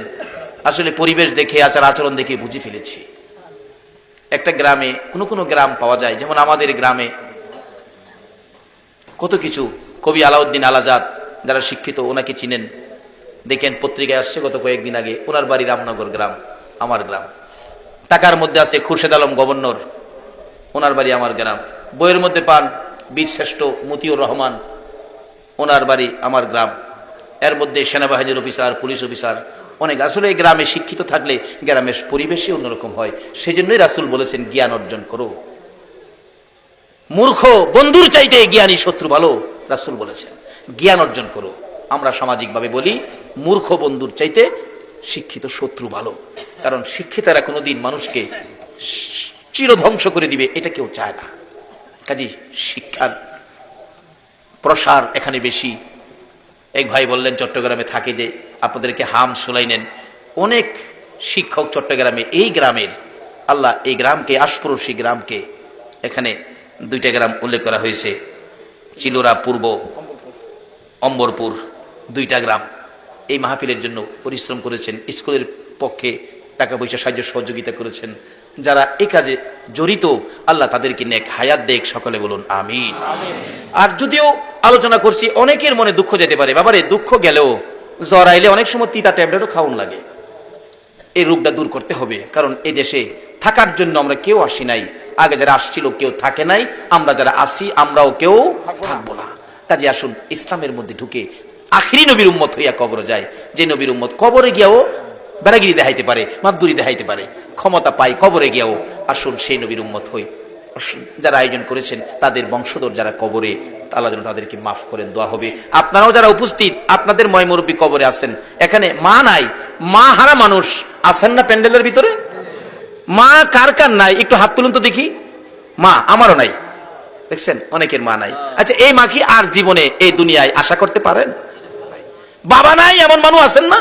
আসলে পরিবেশ দেখে, আচার আচরণ দেখে বুঝে ফেলেছি একটা গ্রামে কোনো গ্রাম পাওয়া যায়, যেমন আমাদের গ্রামে কত কিছু। কবি আলাউদ্দিন আলাজাদ, যারা শিক্ষিত ওনাকে চিনেন, দেখেন পত্রিকায় আসছে গত কয়েকদিন আগে, ওনার বাড়ি রামনগর গ্রাম, আমার গ্রাম। টাকার মধ্যে আছে খুরশেদ আলম গভর্নর, ওনার বাড়ি আমার গ্রাম। বইয়ের মধ্যে পান বীর শ্রেষ্ঠ মতিউর রহমান, ওনার বাড়ি আমার গ্রাম। এর মধ্যে সেনাবাহিনীর অফিসার, পুলিশ অফিসার অনেক। আসলে এই গ্রামে শিক্ষিত থাকলে গ্রামের পরিবেশই অন্যরকম হয়। সেজন্যই রাসূল বলেছেন জ্ঞান অর্জন করো। মূর্খ বন্ধুর চাইতে জ্ঞানী শত্রু ভালো, রাসূল বলেছেন জ্ঞান অর্জন করো। আমরা সামাজিকভাবে বলি মূর্খ বন্ধুর চাইতে শিক্ষিত শত্রু ভালো, কারণ শিক্ষিতরা কোনোদিন মানুষকে চিরধ্বংস করে দিবে এটা কেউ চায় না। কাজী শিক্ষার প্রসার এখানে বেশি। এক ভাই বললেন চট্টগ্রামে থাকে যে, আপনাদেরকে হাম শুনাইলেন, অনেক শিক্ষক চট্টগ্রামে, এই গ্রামের আল্লাহ এই গ্রামকে, আশপড়শী গ্রামকে, এখানে দুইটা গ্রাম উল্লেখ করা হয়েছে, চিলোরা পূর্ব, অম্বরপুর, দুইটা গ্রাম এই মাহফিলের জন্য পরিশ্রম করেছেন, স্কুলের পক্ষে টাকা পয়সা সাহায্য সহযোগিতা করেছেন। যারা এই কাজে জড়িত, আল্লাহ তাদেরকে নেক হায়াত দেখ, সকলে বলুন আমিন। আর যদিও আলোচনা করছি, অনেকের মনে দুঃখ যেতে পারে, বাবারে দুঃখ গেলেও জ্বর আইলে অনেক সময় তিতা ট্যাবলেটও খাওয়ান লাগে। এই রোগটা দূর করতে হবে, কারণ এই দেশে থাকার জন্য আমরা কেউ আসি নাই, আগে যারা আসছিল কেউ থাকে নাই, আমরা যারা আসি আমরাও কেউ থাকবো না। কাজে আসুন ইসলামের মধ্যে ঢুকে আখিরি নবীর উম্মত হইয়া কবরে যায়। যে নবীর উম্মত কবরে গিয়াও বেড়াগিরি দেখাইতে পারে, মাতগুরি দেখাইতে পারে, ক্ষমতা পাই কবরে গিয়াও, আসুন সেই নবীর উম্মত হই। যারা আয়োজন করেছেন তাদের বংশধর যারা কবরে, আল্লাহ যেন তাদেরকে মাফ করেন, দোয়া হবে। আপনারাও যারা উপস্থিত, আপনাদের ময়মুরব্বী কবরে আছেন, এখানে মা নাই, মা হারা মানুষ আছেন না প্যান্ডেলের ভিতরে? মা কার কার নাই একটু হাত তুলুন তো দেখি। মা আমারও নাই, দেখছেন অনেকের মা নাই। আচ্ছা, এই মা কি আর জীবনে এই দুনিয়ায় আশা করতে পারেন? বাবা নাই এমন মানুষ আছেন না?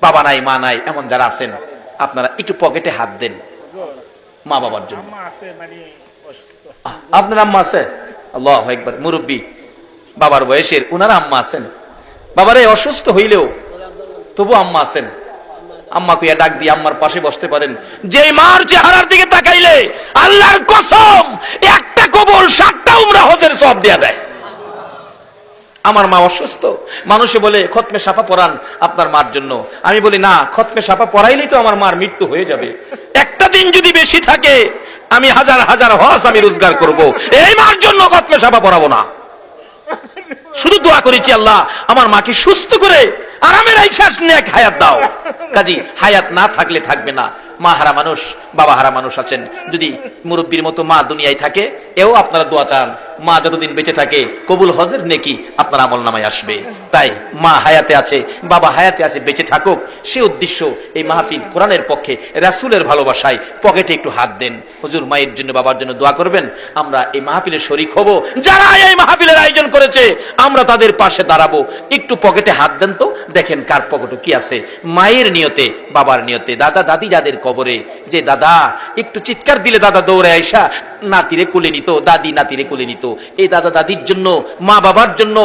বাবা নাই, মা নাই এমন যারা আছেন, আপনারা একটু পকেটে হাত দেন, মা বাবার জন্য। আপনার আম্মা আছে? আল্লাহু আকবার, মুরব্বী বাবার বয়সের, উনার আম্মা আছেন। বাবারে অসুস্থ হইলেও তবু আম্মা আছেন। আম্মা কুইয়া ডাক দিয়ে আম্মার পাশে বসতে পারেন। যে মার চেহারার দিকে তাকাইলে আল্লাহর কসম একটা কবুল 7টা উমরা হজের সওয়াব দেয়া দেয়। আমার মা অসুস্থ, মানুষে বলে খতমে সাফা পড়ান আপনার মার জন্য। আমি বলি না, খতমে সাফা পড়াইলেই তো আমার মার মৃত্যু হয়ে যাবে। একটা দিন যদি বেশি থাকে আমি হাজার হাজার হজ আমি রোজগার করব, এই মার জন্য খতমে সাফা পড়াবো না। শুধু দোয়া করেছি, আল্লাহ আমার মাকে সুস্থ করে আরামের আইখাস নেক হায়াত দাও। কাজী হায়াত না থাকলে থাকবে না। মা হারা মানুষ, বাবা হারা মানুষ আছেন। যদি মুরব্বীর মতো মা দুনিয়ায় থাকে, এও আপনারা দোয়া চান, মা যতদিন বেঁচে থাকে কবুল হজের নেকি আপনার আমল নামায় আসবে। তাই মা হায়াতে আছে, বাবা হায়াতে আছে, বেঁচে থাকুক, সে উদ্দেশ্য এই মাহফিল কোরআনের পক্ষে, রাসূলের ভালোবাসায়। পকেটে একটু হাত দেন, হুজুর মায়ের জন্য বাবার জন্য দোয়া করবেন। আমরা এই মাহফিলের শরীক হব, যারা এই মাহফিলের আয়োজন করেছে আমরা তাদের পাশে দাঁড়াবো। একটু পকেটে হাত দেন তো, দেখেন কার পকেটে কি আছে। মায়ের নিয়তে, বাবার নিয়তে, দাদা দাদি যাদের কবরে, যে দাদা একটু চিৎকার দিলে দাদা দৌড়ে আইসা নাতিরে কোলে নিত, দাদি নাতিরে কোলে নিত, এই দাদা দাদির জন্য, মা বাবার জন্য,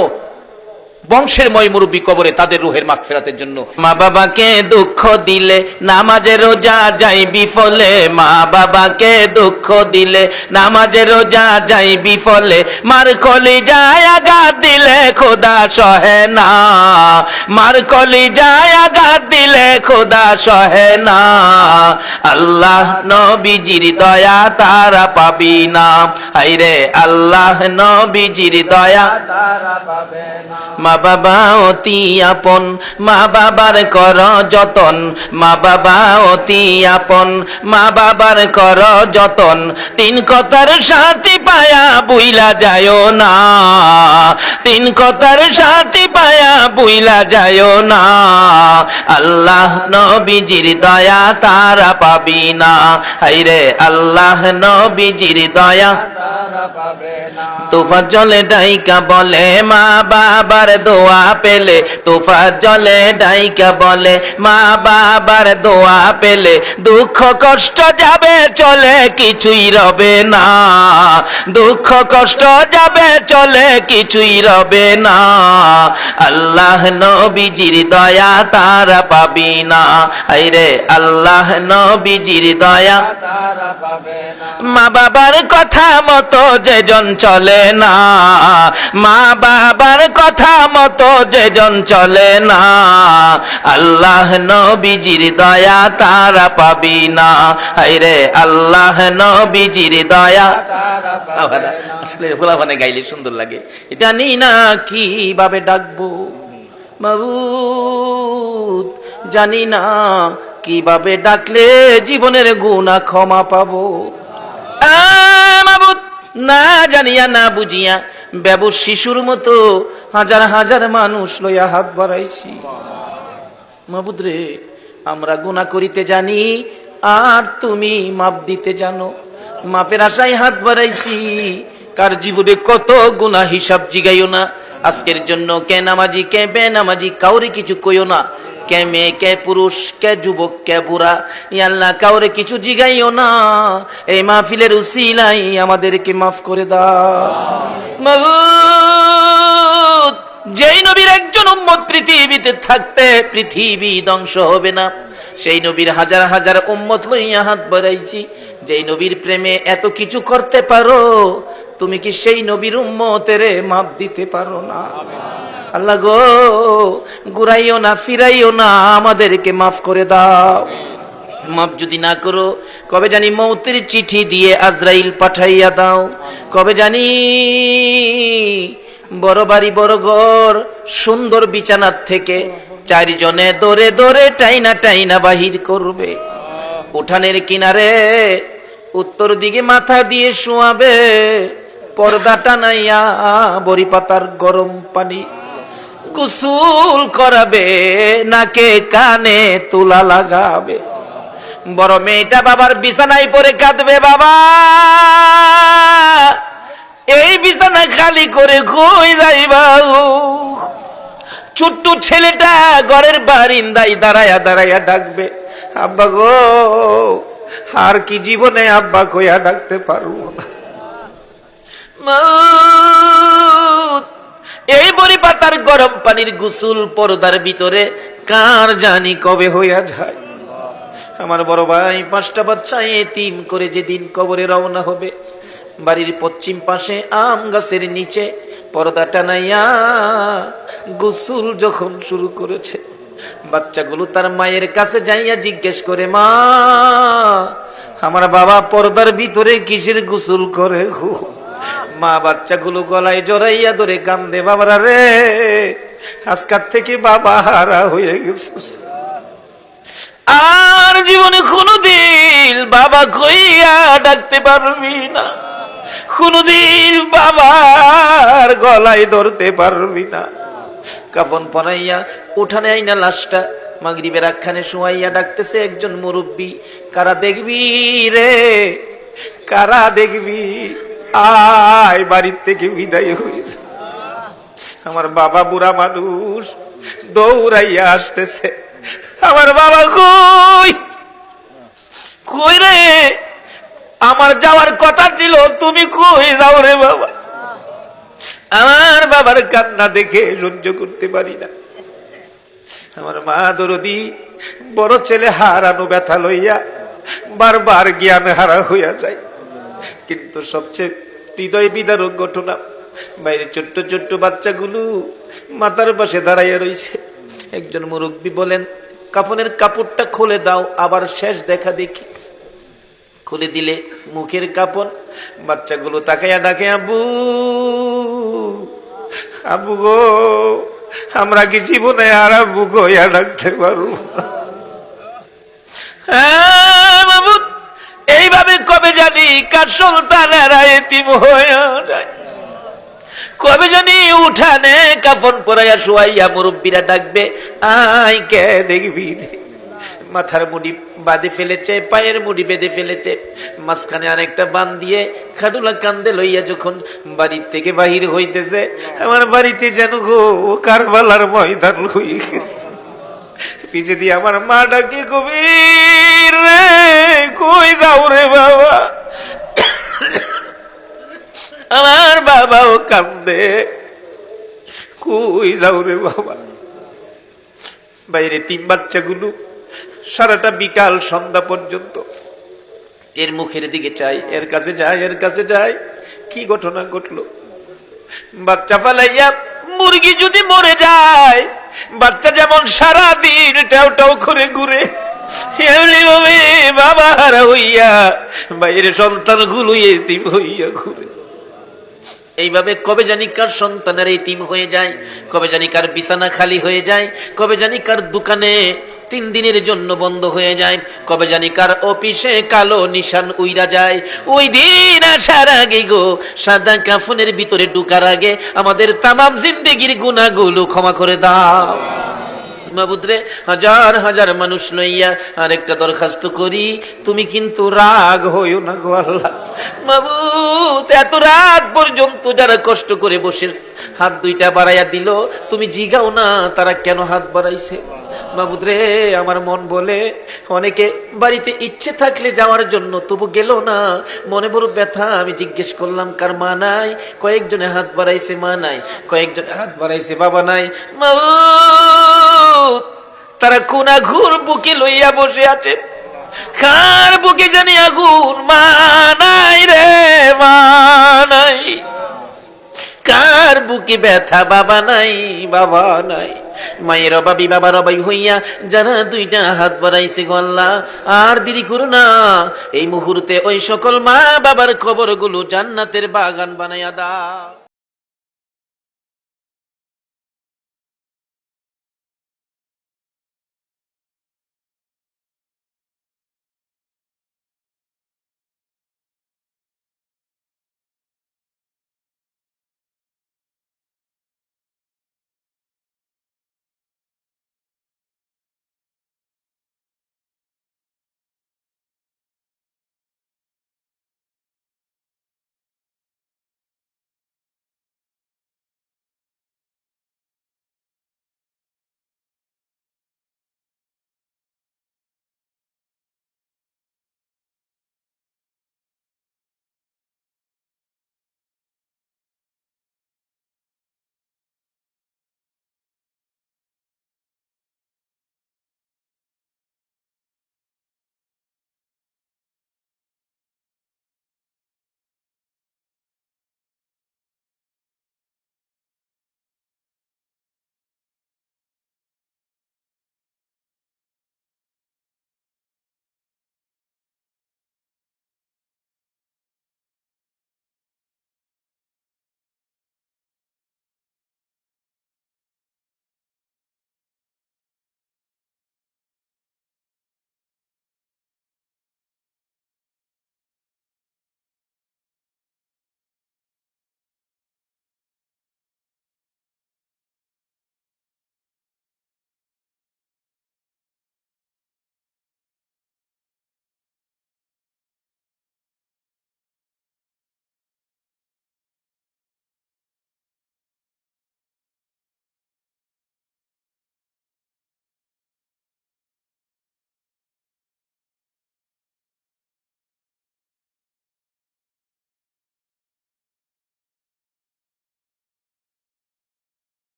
বংশের ময় মুরব্বী কবরে, তাদের রুহের মাগফিরাতের জন্য। মা বাবাকে দুঃখ দিলে নামাজে রোজা যাই বিফলে, মা বাবাকে দুঃখ দিলে নামাজে রোজা যাই বিফলে, মার কলিজায় আঘাত দিলে খোদা সহে না, মার কলিজায় আঘাত দিলে খোদা সহে না, আল্লাহ নবীজির দয়া তারা পাবি না, হায়রে আল্লাহ নবীজির দয়া তারা পাবে না। মা বাবা অতি আপন, মা বাবার কর যতন, মা বাবা অতি আপন, মা বাবার কর যতন, তিন কথার সাথী পায়া বুইলা যায়ও না, তিন কথার সাথী পায়া বুইলা যায়ও না, আল্লাহ নবীজির দয়া তারা পাবি না, হায়রে আল্লাহ নবীজির দয়া তারা পাবে না। তোফা জলে ডাইকা বলে মা বাবার দোয়া পেলে, তোফা জলে ডাইকা বলে মা বাবার দোয়া পেলে, দুঃখ কষ্ট যাবে চলে কিছুই রবে না, দুঃখ কষ্ট যাবে চলে কিছুই রবে না, আল্লাহ নবীজির দয়া তারা পাবি না, হায়রে আল্লাহ নবীজির দয়া তারা পাবে না। মা বাবার কথা মতো যেজন চলে না, মা বাবার কথা মতো যেজন চলে না, আল্লাহ নবীজির দয়া তারা পাবি না, হায়রে আল্লাহ নবীজির দয়া তারা পাবে না। আসলে গোলাপানে গাইলে সুন্দর লাগে। জানি না কিভাবে ডাকবো মাবুদ, জানি না কিভাবে ডাকলে জীবনের গুনাহ ক্ষমা পাবো। মাবুদ, না জানিয়া না বুঝিয়া বেবুস শিশুর মতো হাজার হাজার মানুষ লইয়া হাত বাড়াইছি। মাবুদ রে, আমরা গুনাহ করিতে জানি আর তুমি মাপ দিতে জানো, মাপের আশায় হাত বাড়াইছি। কার জীবনে কত গুনাহ হিসাব জিগাইও না। আজকের জন্য কে নামাজি কে বেনামাজি কাউরে কিছু কইও না, কে মেয়ে কে পুরুষ কে যুবক কে বুড়া, ইয়া আল্লাহ কাউরে কিছু জিগাইও না। এই মাহফিলের উসিলাই আমাদেরকে মাফ করে দাও মাবুদ। যেই নবীর একজন উম্মত পৃথিবীতে থাকতে পৃথিবী ধ্বংস হবে না, সেই নবীর হাজার হাজার উম্মত লইয়া হাত বাড়াইছি। যেই নবীর প্রেমে এত কিছু করতে পারো, তুমি কি সেই নবীর উম্মতেরে মাপ দিতে পারো না? আল্লাহ গো, ঘুরাইও না ফিরাইও না, আমাদেরকে মাফ করে দাও। মাফ যদি না করো, কবে জানি মৌতের চিঠি দিয়ে আজরাইল পাঠাইয়া দাও। কবে জানি বড় বাড়ি বড় ঘর সুন্দর বিছানার থেকে 4 জনে দৌড়ে দৌড়ে টাইনা টাইনা বাহির করবে। উঠানের কিনারে উত্তর দিকে মাথা দিয়ে শোয়াবে, পর্দা টানাইয়া বড়ি পাতার গরম পানি গোসল করাবে, নাকে কানে তুলা লাগাবে। বড় মেয়েটা বাবার বিছানায় পড়ে কাঁদবে, বাবা এই বিছানা খালি করে কই যাইবা? ছোট্ট ছেলেটা ঘরের বারিন্দায় দাঁড়ায়া দাঁড়ায়া ডাকবে, আব্বা গো আর কি জীবনে আব্বা কইয়া ডাকতে পারবো না। মৌত এই বড়ি পাতার গরম পানির গোসল পর্দার ভিতরে কার জানি কবে হইয়া যায়। আমার বড় ভাই 5টা বাচ্চা এতিম করে যেদিন কবরে রওনা হবে, বাড়ির পশ্চিম পাশে আম গাছের নিচে পর্দা টানাইয়া গোসল যখন শুরু করেছে, বাচ্চাগুলো তার মায়ের কাছে যাইয়া জিজ্ঞেস করে, মা আমার বাবা পর্দার ভিতরে কিসের গোসল করে গো? মা বাচ্চাগুলো গলায় জড়াইয়া ধরে কান্দে, বাবারা রে আজকাল থেকে বাবা হারা হয়ে গেছে, আর জীবনে কোনদিন বাবা কইয়া ডাকতে পারবি না, কোনদিন বাবার গলায় ধরতে পারবি না। কাফন পরাইয়া উঠানে আইনা লাশটা মাগরিবের আখ্যানে শোয়াইয়া ডাকতেছে একজন মুরব্বী, কারা দেখবি রে, কারা দেখবি, আয় বাড়ির থেকে বিদায় হয়েছে। আমার বাবা বুড়া মানুষ দৌড়াইয়া আসতেছে, আমার বাবা কই, কই রে, আমার যাওয়ার কথা ছিল, তুমি কই যাও রে বাবা? আমার বাবার কান্না দেখে সহ্য করতে পারি না। আমার মা দরদি বড় ছেলে হারানো ব্যথা লইয়া বারবার জ্ঞান হারা হইয়া যায়। কিন্তু সবচেয়ে হৃদয় বিদারক ঘটনা, বাইরে ছোট্ট ছোট্ট বাচ্চাগুলো মাথার পাশে দাঁড়াইয়া রয়েছে। একজন মুরব্বী বলেন, কাফনের কাপড়টা খুলে দাও, আবার শেষ দেখা দেখি। খুলে দিলে মুখের কাপড়, বাচ্চাগুলো তাকাইয়া ডাকে, আব্বু আব্বু গো, আমরা কি জীবনে আর আব্বু গইয়া ডাকতে পারবো না? বাবু এইভাবে কবে জানি কার সন্তানেরা এতিম হইয়া যায়, কবে জানি উঠানে কাফন পরাইয়া শুয়াইয়া মুরব্বীরা ডাকবে, আই কে দেখবি, মাথার মুড়ি বাঁধে ফেলেছে, পায়ের মুড়ি বেঁধে ফেলেছে, মাঝখানে আরেকটা বান দিয়ে খাডুলা কান্দে লইয়া যখন বাড়ির থেকে বাহির হইতেছে, আমার বাড়িতে যেন গো কারবালার ময়দান হয়ে গেছে। পিছে দিয়ে আমার মা ডাকে, কবির রে কই যাও রে বাবা? আমার বাবাও কান্দে, কই যাও রে বাবা? বাইরে 3 বাচ্চাগুলো সারাটা বিকাল সন্ধ্যা পর্যন্ত এর মুখের দিকে চাই, এর কাছে যায়, এর কাছে যায়। কি ঘটনা ঘটলো? বাচ্চা ফালাইয়া মুরগি যদি মরে যায়, বাচ্চা যেমন সারাদিন টাও টাও করে ঘুরে, এমনি ভাবে বাবা হারা হইয়া বাইরে সন্তানগুলো এতিম হইয়া ঘুরে। এইভাবে কবে জানি কার সন্তানের এতিম হয়ে যায়, কবে জানি কার বিছানা খালি হয়ে যায়, কবে জানি কার দোকানে 3 দিনের জন্য বন্ধ হয়ে যায়, কবে জানি কার অফিসে কালো নিশান উইরা যায়। ওই দিন আসার আগে গো, সাদা কাফনের ভিতরে ঢুকার আগে আমাদের তামাম জিন্দেগির গুনাহগুলো ক্ষমা করে দাও। মাবুদরে হাজার হাজার মানুষ লইয়া আরেকটা দরখাস্ত করি, তুমি কিন্তু রাগ হইও না গো আল্লাহ। মাবুদ এত রাত পর্যন্ত যারা কষ্ট করে বসে হাত 2টা বাড়াইয়া দিল, তুমি জিগাও না তারা কেন হাত বাড়াইছে। মাবুদরে আমার মন বলে, অনেকে বাড়িতে ইচ্ছে থাকলে যাওয়ার জন্য তবু গেল না, মনে বড় ব্যথা। আমি জিজ্ঞেস করলাম কার মা নাই? কয়েকজনে হাত বাড়াইছে মা নাই, কয়েকজনে হাত বাড়াইছে বাবা নাই। মাবুদ তারা কোন আগুন বুকে লইয়া বসে আছে, কার বুকে জানি আগুন? মা নাই রে, মা নাই। কার বুকে ব্যথা? বাবা নাই, বাবা নাই। মায়ের অভাবী বাবার অভাবী হইয়া যারা 2টা হাত বাড়াইছে গো আল্লাহ, আর দেরি করো না, এই মুহূর্তে ওই সকল মা বাবার কবরগুলো জান্নাতের বাগান বানাইয়া দাও।